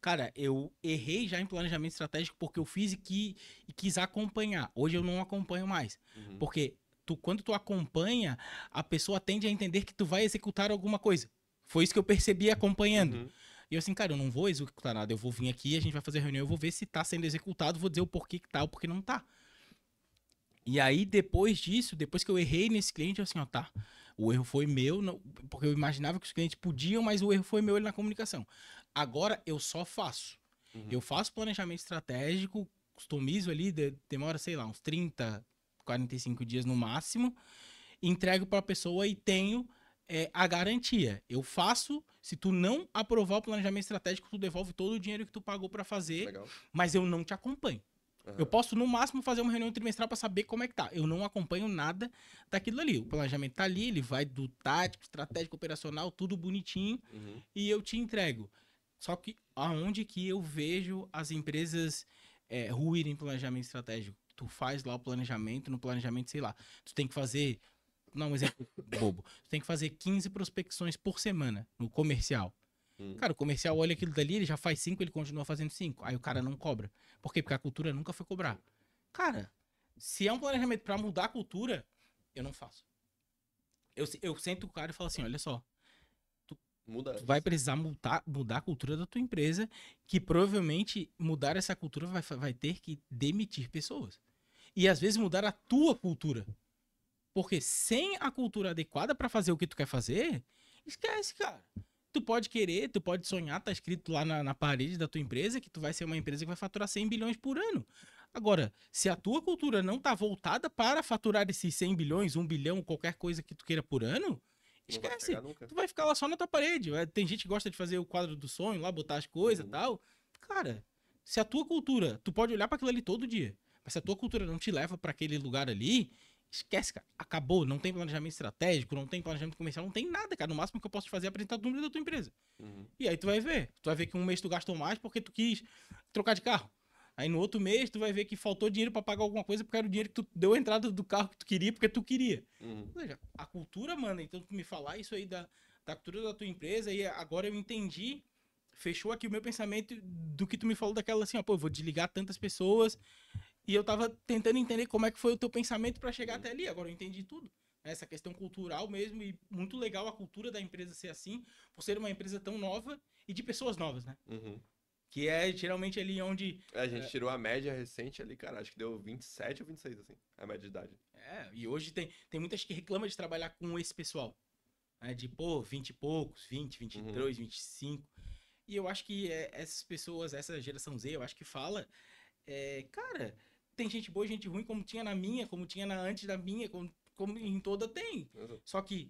Cara, eu errei já em planejamento estratégico porque eu fiz e quis acompanhar. Hoje eu não acompanho mais. Porque quando tu acompanha, a pessoa tende a entender que tu vai executar alguma coisa. Foi isso que eu percebi acompanhando. Uhum. E eu assim, cara, eu não vou executar nada. Eu vou vir aqui, a gente vai fazer reunião, eu vou ver se tá sendo executado, vou dizer o porquê que tá, o porquê não tá. E aí, depois disso, depois que eu errei nesse cliente, eu assim, ó, tá. O erro foi meu, porque eu imaginava que os clientes podiam, mas o erro foi meu ali na comunicação. Agora eu só faço. Uhum. Eu faço planejamento estratégico, customizo ali, demora, sei lá, uns 30, 45 dias no máximo, entrego para a pessoa e tenho a garantia. Eu faço, se tu não aprovar o planejamento estratégico, tu devolve todo o dinheiro que tu pagou para fazer, Legal. mas eu não te acompanho. Uhum. Eu posso, no máximo, fazer uma reunião trimestral para saber como é que tá. Eu não acompanho nada daquilo ali. O planejamento tá ali, ele vai do tático, estratégico, operacional, tudo bonitinho, Uhum. e eu te entrego. Só que aonde que eu vejo as empresas ruírem planejamento estratégico? Tu faz lá o planejamento, no planejamento, sei lá, tu tem que fazer, não, um exemplo bobo, tu tem que fazer 15 prospecções por semana no comercial. Cara, o comercial olha aquilo dali, ele já faz 5, ele continua fazendo 5. Aí o cara não cobra. Por quê? Porque a cultura nunca foi cobrar. Cara, se é um planejamento pra mudar a cultura, eu não faço. Eu sento o cara e falo assim, olha só, Muda tu vai precisar mudar a cultura da tua empresa, que provavelmente mudar essa cultura vai ter que demitir pessoas. E às vezes mudar a tua cultura. Porque sem a cultura adequada pra fazer o que tu quer fazer, esquece, cara. Tu pode querer, tu pode sonhar, tá escrito lá na parede da tua empresa que tu vai ser uma empresa que vai faturar 100 bilhões por ano. Agora, se a tua cultura não tá voltada para faturar esses 100 bilhões, 1 bilhão, qualquer coisa que tu queira por ano, Não vai esquece. chegar nunca. Tu vai ficar lá só na tua parede. Tem gente que gosta de fazer o quadro do sonho lá, botar as coisas e tal. Cara, se a tua cultura, tu pode olhar para aquilo ali todo dia, mas se a tua cultura não te leva para aquele lugar ali, esquece, cara. Acabou. Não tem planejamento estratégico, não tem planejamento comercial, não tem nada, cara. No máximo que eu posso te fazer é apresentar o número da tua empresa. Uhum. E aí tu vai ver. Tu vai ver que um mês tu gastou mais porque tu quis trocar de carro. Aí no outro mês tu vai ver que faltou dinheiro para pagar alguma coisa porque era o dinheiro que tu deu a entrada do carro que tu queria porque tu queria. Uhum. Ou seja, a cultura, mano, então tu me falar isso aí da cultura da tua empresa e agora eu entendi, fechou aqui o meu pensamento do que tu me falou daquela assim, ó, pô, eu vou desligar tantas pessoas e eu tava tentando entender como é que foi o teu pensamento para chegar até ali, agora eu entendi tudo. Essa questão cultural mesmo e muito legal a cultura da empresa ser assim, por ser uma empresa tão nova e de pessoas novas, né? Uhum. Que é geralmente ali onde... A gente tirou a média recente ali, cara, acho que deu 27 ou 26, assim, a média de idade. E hoje tem muitas que reclamam de trabalhar com esse pessoal. Né, de, pô, 20 e poucos, 20, 23, 25. E eu acho que essas pessoas, essa geração Z, eu acho que fala... cara, tem gente boa e gente ruim, como tinha na minha, como tinha antes da minha, como em toda tem. Uhum. Só que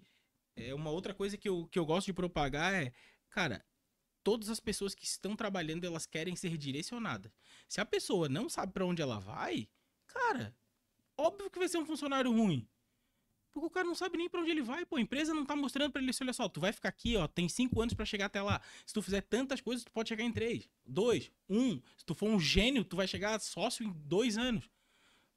uma outra coisa que eu gosto de propagar é... Cara, todas as pessoas que estão trabalhando, elas querem ser direcionadas. Se a pessoa não sabe para onde ela vai, cara, óbvio que vai ser um funcionário ruim. Porque o cara não sabe nem para onde ele vai, pô. A empresa não tá mostrando para ele assim, olha só, tu vai ficar aqui, ó, tem 5 anos para chegar até lá. Se tu fizer tantas coisas, tu pode chegar em 3, 2, 1. Se tu for um gênio, tu vai chegar sócio em 2 anos.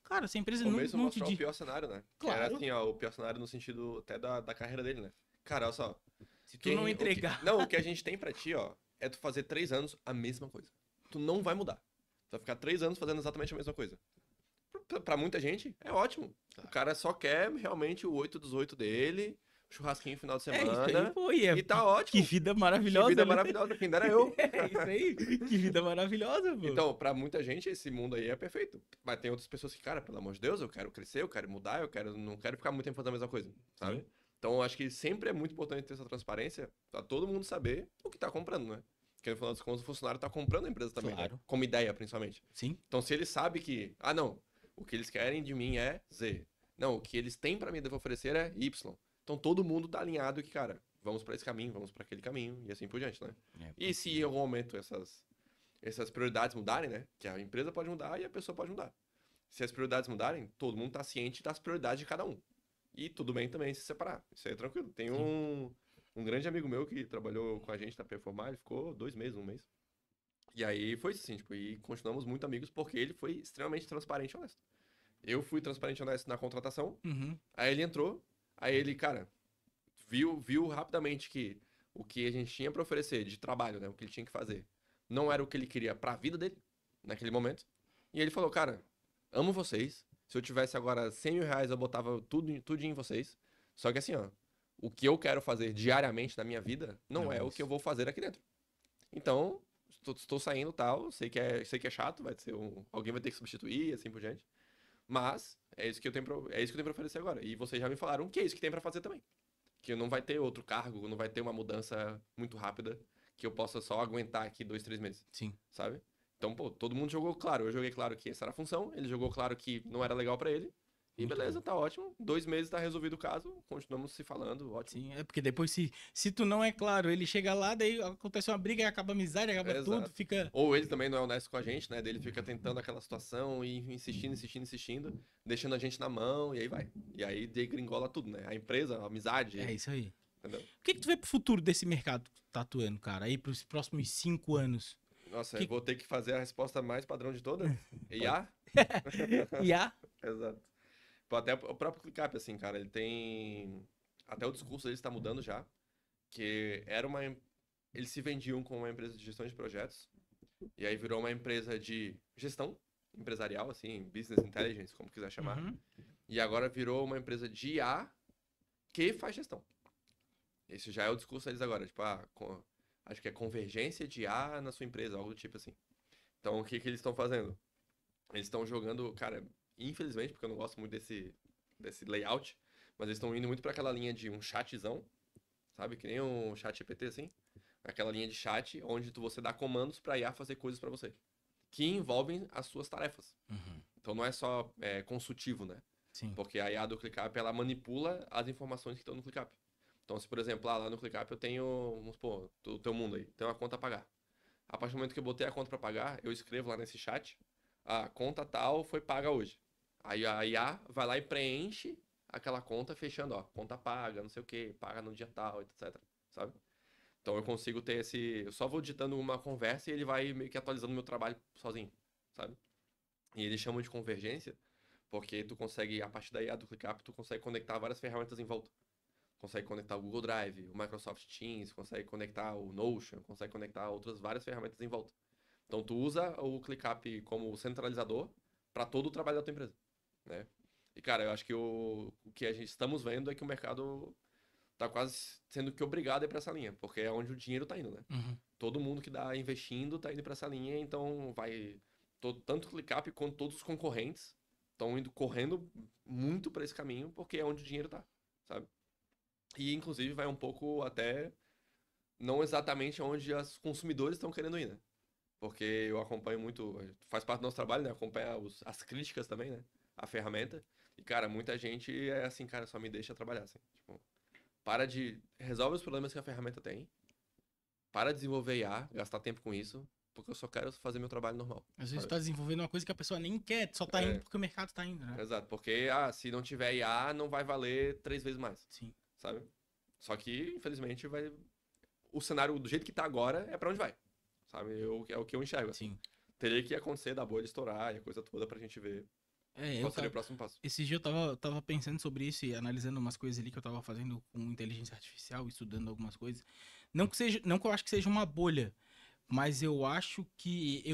Cara, se a empresa Ou não mesmo te mostrar o diz... pior cenário, né? Claro. Que era assim, ó, o pior cenário no sentido até da carreira dele, né? Cara, olha só. Se tu não entregar... Não, o que a gente tem pra ti, ó, é tu fazer 3 anos a mesma coisa. Tu não vai mudar. Tu vai ficar 3 anos fazendo exatamente a mesma coisa. Pra muita gente, é ótimo. O cara só quer realmente o 8 dos 8 dele, churrasquinho no final de semana. isso aí, pô, e tá ótimo. Que vida maravilhosa. Que vida né? maravilhosa, quem dera eu. É isso aí. Que vida maravilhosa, pô. Então, pra muita gente, esse mundo aí é perfeito. Mas tem outras pessoas que, cara, pelo amor de Deus, eu quero crescer, eu quero mudar, não quero ficar muito tempo fazendo a mesma coisa, sabe? Sim. Então, eu acho que sempre é muito importante ter essa transparência pra todo mundo saber o que tá comprando, né? Porque no final das contas, o funcionário tá comprando a empresa também, Claro. né? Como ideia, principalmente. Sim. Então, se ele sabe que, não, o que eles querem de mim é Z. Não, o que eles têm pra mim devo oferecer é Y. Então, todo mundo tá alinhado que, cara, vamos pra esse caminho, vamos pra aquele caminho, e assim por diante, né? E se em algum momento essas prioridades mudarem, né? Que a empresa pode mudar e a pessoa pode mudar. Se as prioridades mudarem, todo mundo tá ciente das prioridades de cada um. E tudo bem também se separar. Isso aí é tranquilo. Tem um grande amigo meu que trabalhou com a gente na Performar, ele ficou 2 meses, 1 mês. E aí foi assim, tipo, e continuamos muito amigos porque ele foi extremamente transparente e honesto. Eu fui transparente e honesto na contratação, aí ele entrou, aí ele, cara, viu rapidamente que o que a gente tinha pra oferecer de trabalho, né, o que ele tinha que fazer, não era o que ele queria pra vida dele, naquele momento. E ele falou, cara, amo vocês, se eu tivesse agora 100 mil reais eu botava tudo em vocês, só que assim, ó, o que eu quero fazer diariamente na minha vida não é o que eu vou fazer aqui dentro. Então, estou saindo e tal, sei que é chato, alguém vai ter que substituir e assim por diante. Mas é isso que eu tenho pra oferecer agora. E vocês já me falaram que é isso que tem pra fazer também. Que não vai ter outro cargo, não vai ter uma mudança muito rápida que eu possa só aguentar aqui 2, 3 meses. Sim. Sabe? Então, pô, todo mundo jogou claro. Eu joguei claro que essa era a função, ele jogou claro que não era legal pra ele. E Muito beleza, bom. tá ótimo. 2 meses tá resolvido o caso, continuamos se falando, ótimo. Sim, é porque depois se tu não é claro, ele chega lá, daí acontece uma briga e acaba a amizade, acaba tudo, Exato. fica... Ou ele também não é honesto com a gente, né? Dele fica tentando aquela situação e insistindo, deixando a gente na mão, e aí vai. E aí degringola tudo, né? A empresa, a amizade, É isso aí. entendeu? O que tu vê pro futuro desse mercado que tu tá atuando, cara? Aí pros próximos 5 anos. Nossa, Que- eu vou ter que fazer a resposta mais padrão de todas. IA? IA? Exato. Pô, até o próprio ClickUp, assim, cara, ele tem... Até o discurso deles está mudando já, que era uma... Eles se vendiam como uma empresa de gestão de projetos, e aí virou uma empresa de gestão empresarial, assim, business intelligence, como quiser chamar. Uhum. E agora virou uma empresa de IA que faz gestão. Esse já é o discurso deles agora, tipo, acho que é convergência de IA na sua empresa, algo do tipo assim. Então, o que que eles estão fazendo? Eles estão jogando, cara, infelizmente, porque eu não gosto muito desse layout, mas eles estão indo muito para aquela linha de um chatzão, sabe? Que nem um chat GPT, assim. Aquela linha de chat onde você dá comandos para IA fazer coisas para você, que envolvem as suas tarefas. Uhum. Então não é só consultivo, né? Sim. Porque a IA do ClickUp, ela manipula as informações que estão no ClickUp. Então, se por exemplo, lá no ClickUp eu tenho, vamos supor, o teu mundo aí, tem uma conta a pagar. A partir do momento que eu botei a conta para pagar, eu escrevo lá nesse chat, a conta tal foi paga hoje. Aí a IA vai lá e preenche aquela conta fechando, ó, conta paga, não sei o que, paga no dia tal, etc, sabe? Então eu consigo ter eu só vou digitando uma conversa e ele vai meio que atualizando o meu trabalho sozinho, sabe? E eles chamam de convergência porque tu consegue, a partir da IA do ClickUp, tu consegue conectar várias ferramentas em volta. Consegue conectar o Google Drive, o Microsoft Teams, consegue conectar o Notion, consegue conectar outras várias ferramentas em volta. Então tu usa o ClickUp como centralizador para todo o trabalho da tua empresa, né? E cara, eu acho que o que a gente estamos vendo é que o mercado tá quase sendo que obrigado a ir para essa linha, porque é onde o dinheiro tá indo, né? Uhum. Todo mundo que dá investindo tá indo para essa linha, então vai tanto o ClickUp quanto todos os concorrentes estão indo correndo muito para esse caminho, porque é onde o dinheiro tá, sabe? E inclusive vai um pouco até não exatamente onde os consumidores estão querendo ir, né? Porque eu acompanho muito, faz parte do nosso trabalho, né? Acompanhar as críticas também, né? A ferramenta. E, cara, muita gente é assim, cara, só me deixa trabalhar, assim. Tipo, resolve os problemas que a ferramenta tem, para de desenvolver IA, gastar tempo com isso, porque eu só quero fazer meu trabalho normal, Às vezes tu sabe? tá desenvolvendo uma coisa que a pessoa nem quer, só tá indo É, porque o mercado tá indo, né? exato. Porque, se não tiver IA, não vai valer 3 vezes mais, Sim. sabe? Só que, infelizmente, o cenário do jeito que tá agora é pra onde vai, sabe? É o que eu enxergo, assim. Sim. Teria que acontecer da bolha estourar e a coisa toda pra gente ver É, qual seria o próximo passo. esse dia eu tava pensando sobre isso e analisando umas coisas ali que eu tava fazendo com inteligência artificial, estudando algumas coisas. Não que eu acho que seja uma bolha, mas eu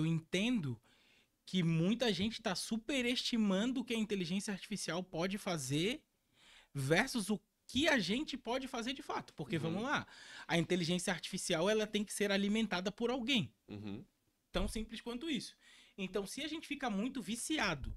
entendo que muita gente tá superestimando o que a inteligência artificial pode fazer versus o que a gente pode fazer de fato. Porque vamos Uhum, lá, a inteligência artificial ela tem que ser alimentada por alguém. uhum, Tão simples quanto isso. Então, se a gente fica muito viciado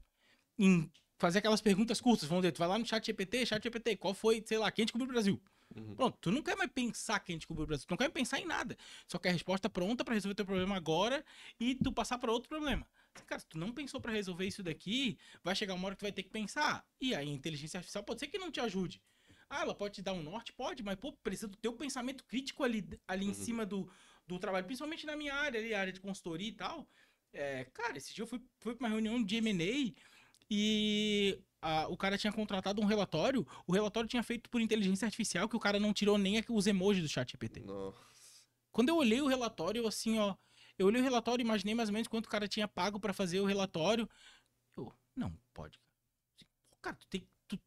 em fazer aquelas perguntas curtas, vamos dizer, tu vai lá no chat GPT, qual foi, sei lá, quem descobriu o Brasil? uhum, Pronto, tu não quer mais pensar quem descobriu o Brasil, tu não quer mais pensar em nada. Só quer a resposta pronta pra resolver teu problema agora e tu passar pra outro problema. Cara, se tu não pensou pra resolver isso daqui, vai chegar uma hora que tu vai ter que pensar. E aí a inteligência artificial pode ser que não te ajude. Ah, ela pode te dar um norte? Pode, mas pô, precisa do teu pensamento crítico ali em uhum. cima do trabalho, principalmente na minha área, ali, a área de consultoria e tal. Cara, esse dia eu fui pra uma reunião de M&A e o cara tinha contratado um relatório. O relatório tinha feito por inteligência artificial, que o cara não tirou nem os emojis do chat GPT. Nossa. Quando eu olhei o relatório, eu assim, ó. Eu olhei o relatório e imaginei mais ou menos quanto o cara tinha pago pra fazer o relatório. Não, pode. Cara,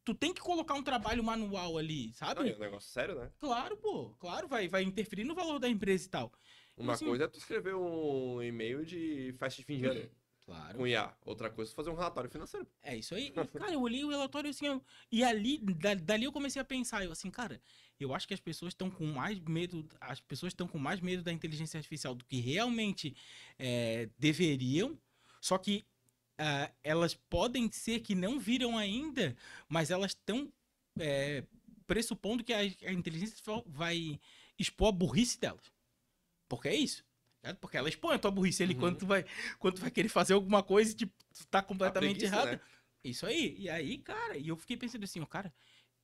tu tem que colocar um trabalho manual ali, Não, é sabe? um negócio sério, né? Claro, pô. Claro, vai interferir no valor da empresa e tal. E Uma assim, coisa é tu escrever um e-mail de festa de fim de ano. Claro. com IA. Outra coisa é fazer um relatório financeiro. É isso aí. E, cara, eu olhei o relatório assim, e ali, dali eu comecei a pensar, eu assim, cara, eu acho que as pessoas estão com mais medo, as pessoas estão com mais medo da inteligência artificial do que realmente deveriam, só que elas podem ser que não viram ainda, mas elas estão pressupondo que a inteligência artificial vai expor a burrice delas. Porque é isso. Porque ela expõe a tua burrice ali Uhum. quando tu vai querer fazer alguma coisa e tipo, tu tá A completamente preguiça, errada. né? Isso aí. E aí, cara, e eu fiquei pensando assim, ó, cara,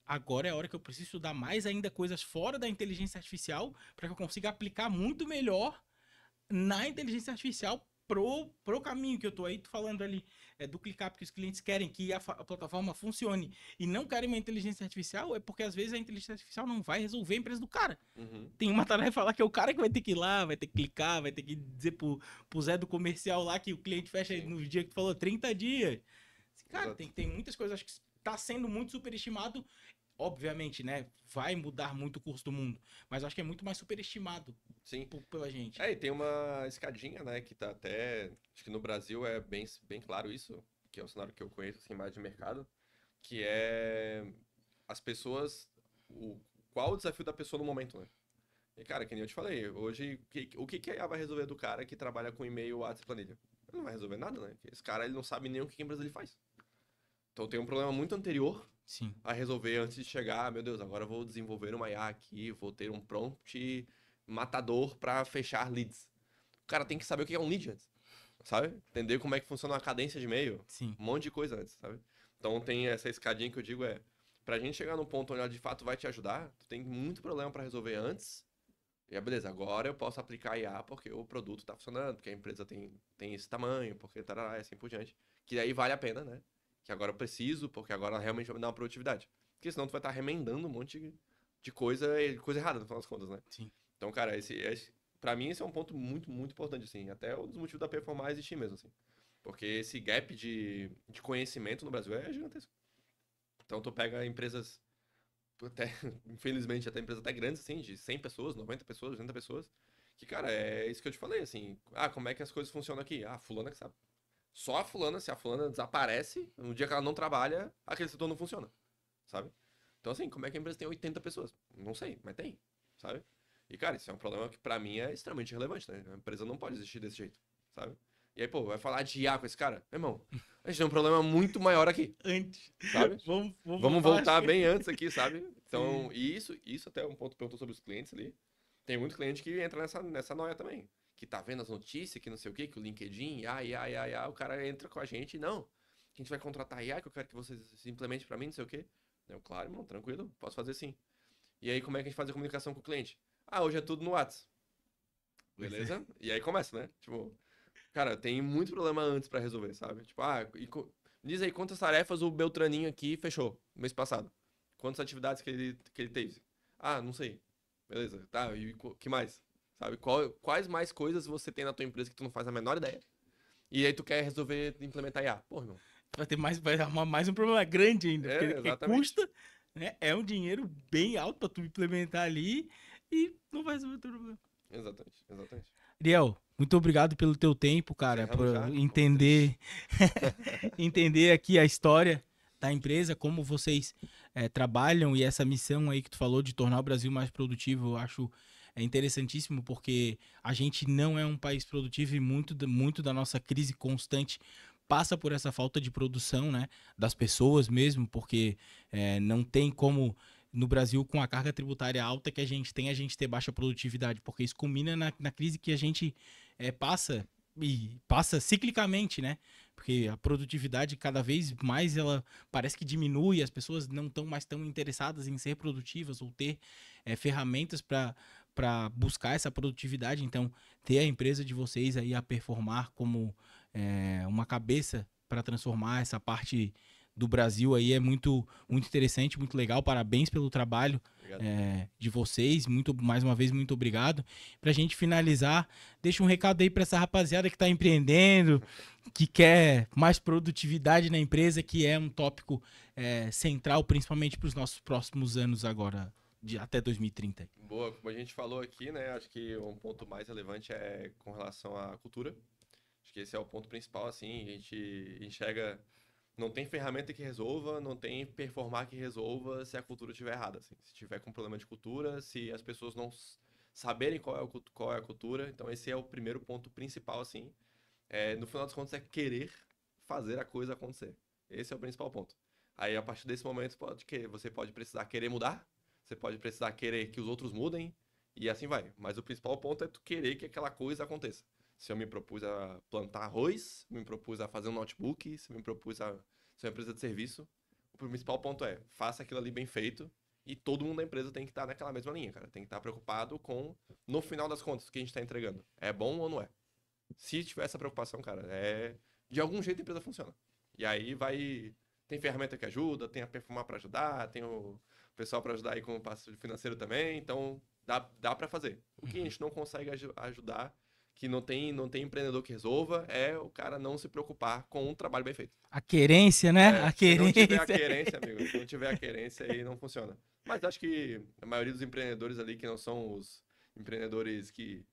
agora é a hora que eu preciso estudar mais ainda coisas fora da inteligência artificial para que eu consiga aplicar muito melhor na inteligência artificial pro caminho que eu tô aí tu falando ali do ClickUp, que os clientes querem que a plataforma funcione e não querem uma inteligência artificial, é porque às vezes a inteligência artificial não vai resolver a empresa do cara. Uhum. Tem uma tarefa lá que é o cara que vai ter que ir lá, vai ter que clicar, vai ter que dizer pro Zé do comercial lá que o cliente fecha Sim, no dia que tu falou 30 dias. Cara, exato. tem muitas coisas, acho que tá sendo muito superestimado. Obviamente, né? Vai mudar muito o curso do mundo. Mas eu acho que é muito mais superestimado Sim. pela gente. E tem uma escadinha, né, que tá até, acho que no Brasil é bem claro isso, que é um cenário que eu conheço, assim, mais de mercado, que é as pessoas, qual o desafio da pessoa no momento, né? E, cara, que nem eu te falei, hoje, o que a IA vai resolver do cara que trabalha com e-mail, WhatsApp e planilha? Ele não vai resolver nada, né? Esse cara, ele não sabe nem o que a empresa ele faz. Então tem um problema muito anterior Sim. a resolver antes de chegar, meu Deus, agora eu vou desenvolver uma IA aqui, vou ter um prompt matador para fechar leads. O cara tem que saber o que é um lead antes, sabe? Entender como é que funciona uma cadência de e-mail, Sim. um monte de coisa antes, sabe? Então tem essa escadinha que eu digo pra gente chegar num ponto onde ela de fato vai te ajudar, tu tem muito problema para resolver antes. E aí, beleza, agora eu posso aplicar IA porque o produto tá funcionando, porque a empresa tem esse tamanho, porque tarará, e assim por diante. Que aí vale a pena, né? Que agora eu preciso, porque agora realmente vai me dar uma produtividade. Porque senão tu vai estar remendando um monte de coisa errada, no final das contas, né? Sim. Então, cara, pra mim esse é um ponto muito, muito importante, assim. Até um dos motivos da Performar existir mesmo, assim. Porque esse gap de conhecimento no Brasil é gigantesco. Então, tu pega empresas, até, infelizmente, até empresas até grandes, assim, de 100 pessoas, 90 pessoas, 80 pessoas, que, cara, é isso que eu te falei, assim. Ah, como é que as coisas funcionam aqui? Ah, fulana que sabe. Só a fulana, se a fulana desaparece, no dia que ela não trabalha, aquele setor não funciona, sabe? Então, assim, como é que a empresa tem 80 pessoas? Não sei, mas tem, sabe? E, cara, isso é um problema que pra mim é extremamente relevante, né? A empresa não pode existir desse jeito, sabe? E aí, pô, vai falar de IA com esse cara? Meu irmão, a gente tem um problema muito maior aqui, Antes. sabe? Vamos Vamos voltar, acho voltar que. bem antes aqui, sabe? Sim. Então, e isso até é um ponto que perguntou sobre os clientes ali. Tem muito cliente que entra nessa noia também. Que tá vendo as notícias, que não sei o quê, que o LinkedIn, o cara entra com a gente, não. Que a gente vai contratar IA, que eu quero que vocês implemente pra mim, não sei o quê. Eu, claro, irmão, tranquilo, posso fazer sim. E aí, como é que a gente faz a comunicação com o cliente? Ah, hoje é tudo no WhatsApp. Pois é. Beleza? E aí começa, né? Tipo, cara, tem muito problema antes pra resolver, sabe? Tipo, diz aí quantas tarefas o Beltraninho aqui fechou mês passado. Quantas atividades que ele teve? Ah, não sei. Beleza, tá, e que mais? Sabe? Quais mais coisas você tem na tua empresa que tu não faz a menor ideia? E aí tu quer resolver implementar IA. Pô, irmão. Vai arrumar mais um problema grande ainda, É, porque exatamente. custa, né? É um dinheiro bem alto pra tu implementar ali e não vai resolver o teu problema. Exatamente, exatamente. Ariel, muito obrigado pelo teu tempo, cara, por Encerramos já? Pô, entender triste. entender aqui a história da empresa, como vocês trabalham e essa missão aí que tu falou de tornar o Brasil mais produtivo, eu acho interessantíssimo porque a gente não é um país produtivo e muito da nossa crise constante passa por essa falta de produção, né, das pessoas mesmo, porque não tem como no Brasil, com a carga tributária alta que a gente ter baixa produtividade, porque isso culmina na crise que a gente passa e passa ciclicamente, né? Porque a produtividade cada vez mais ela parece que diminui, as pessoas não estão mais tão interessadas em ser produtivas ou ter ferramentas para buscar essa produtividade. Então, ter a empresa de vocês aí a performar como uma cabeça para transformar essa parte do Brasil aí é muito interessante, muito legal. Parabéns pelo trabalho Obrigado, irmão. de vocês. Mais uma vez, muito obrigado. Pra gente finalizar, deixa um recado aí pra essa rapaziada que tá empreendendo, que quer mais produtividade na empresa, que é um tópico central, principalmente para os nossos próximos anos agora, até 2030. Boa, como a gente falou aqui, né? Acho que um ponto mais relevante é com relação à cultura. Acho que esse é o ponto principal, assim, a gente enxerga, não tem ferramenta que resolva, não tem performar que resolva se a cultura estiver errada, assim. Se tiver com problema de cultura, se as pessoas não saberem qual é a cultura, então esse é o primeiro ponto principal, assim. No final das contas é querer fazer a coisa acontecer. Esse é o principal ponto. Aí, a partir desse momento, você pode precisar querer mudar, você pode precisar querer que os outros mudem, e assim vai. Mas o principal ponto é tu querer que aquela coisa aconteça. Se eu me propus a plantar arroz, me propus a fazer um notebook, se me propus a ser uma empresa de serviço, o principal ponto é, faça aquilo ali bem feito, e todo mundo da empresa tem que estar naquela mesma linha, cara. Tem que estar preocupado com, no final das contas, o que a gente está entregando. É bom ou não é? Se tiver essa preocupação, cara, de algum jeito a empresa funciona. E aí vai. Tem ferramenta que ajuda, tem a Perfumar para ajudar, tem o pessoal para ajudar aí com o passo financeiro também. Então, dá para fazer. O que a gente não consegue ajudar, que não tem empreendedor que resolva, é o cara não se preocupar com um trabalho bem feito. A querência, né? A Se não querência. tiver a querência, amigo, se não tiver a querência, aí não funciona. Mas acho que a maioria dos empreendedores ali, que não são os empreendedores que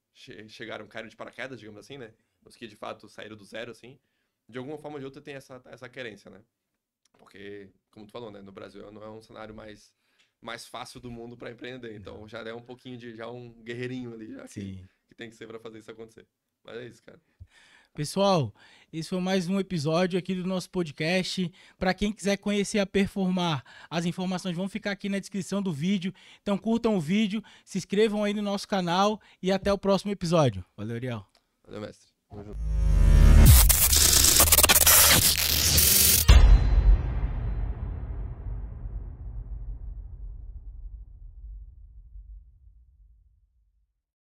caíram de paraquedas, digamos assim, né? Os que de fato saíram do zero, assim, de alguma forma ou de outra tem essa querência, né? Porque, como tu falou, né? No Brasil não é um cenário mais fácil do mundo para empreender. Então já é um pouquinho já um guerreirinho ali, já que tem que ser para fazer isso acontecer. Mas é isso, cara. Pessoal, esse foi mais um episódio aqui do nosso podcast. Para quem quiser conhecer a Performar, as informações vão ficar aqui na descrição do vídeo. Então curtam o vídeo, se inscrevam aí no nosso canal e até o próximo episódio. Valeu, Ariel. Valeu, mestre. Tamo junto.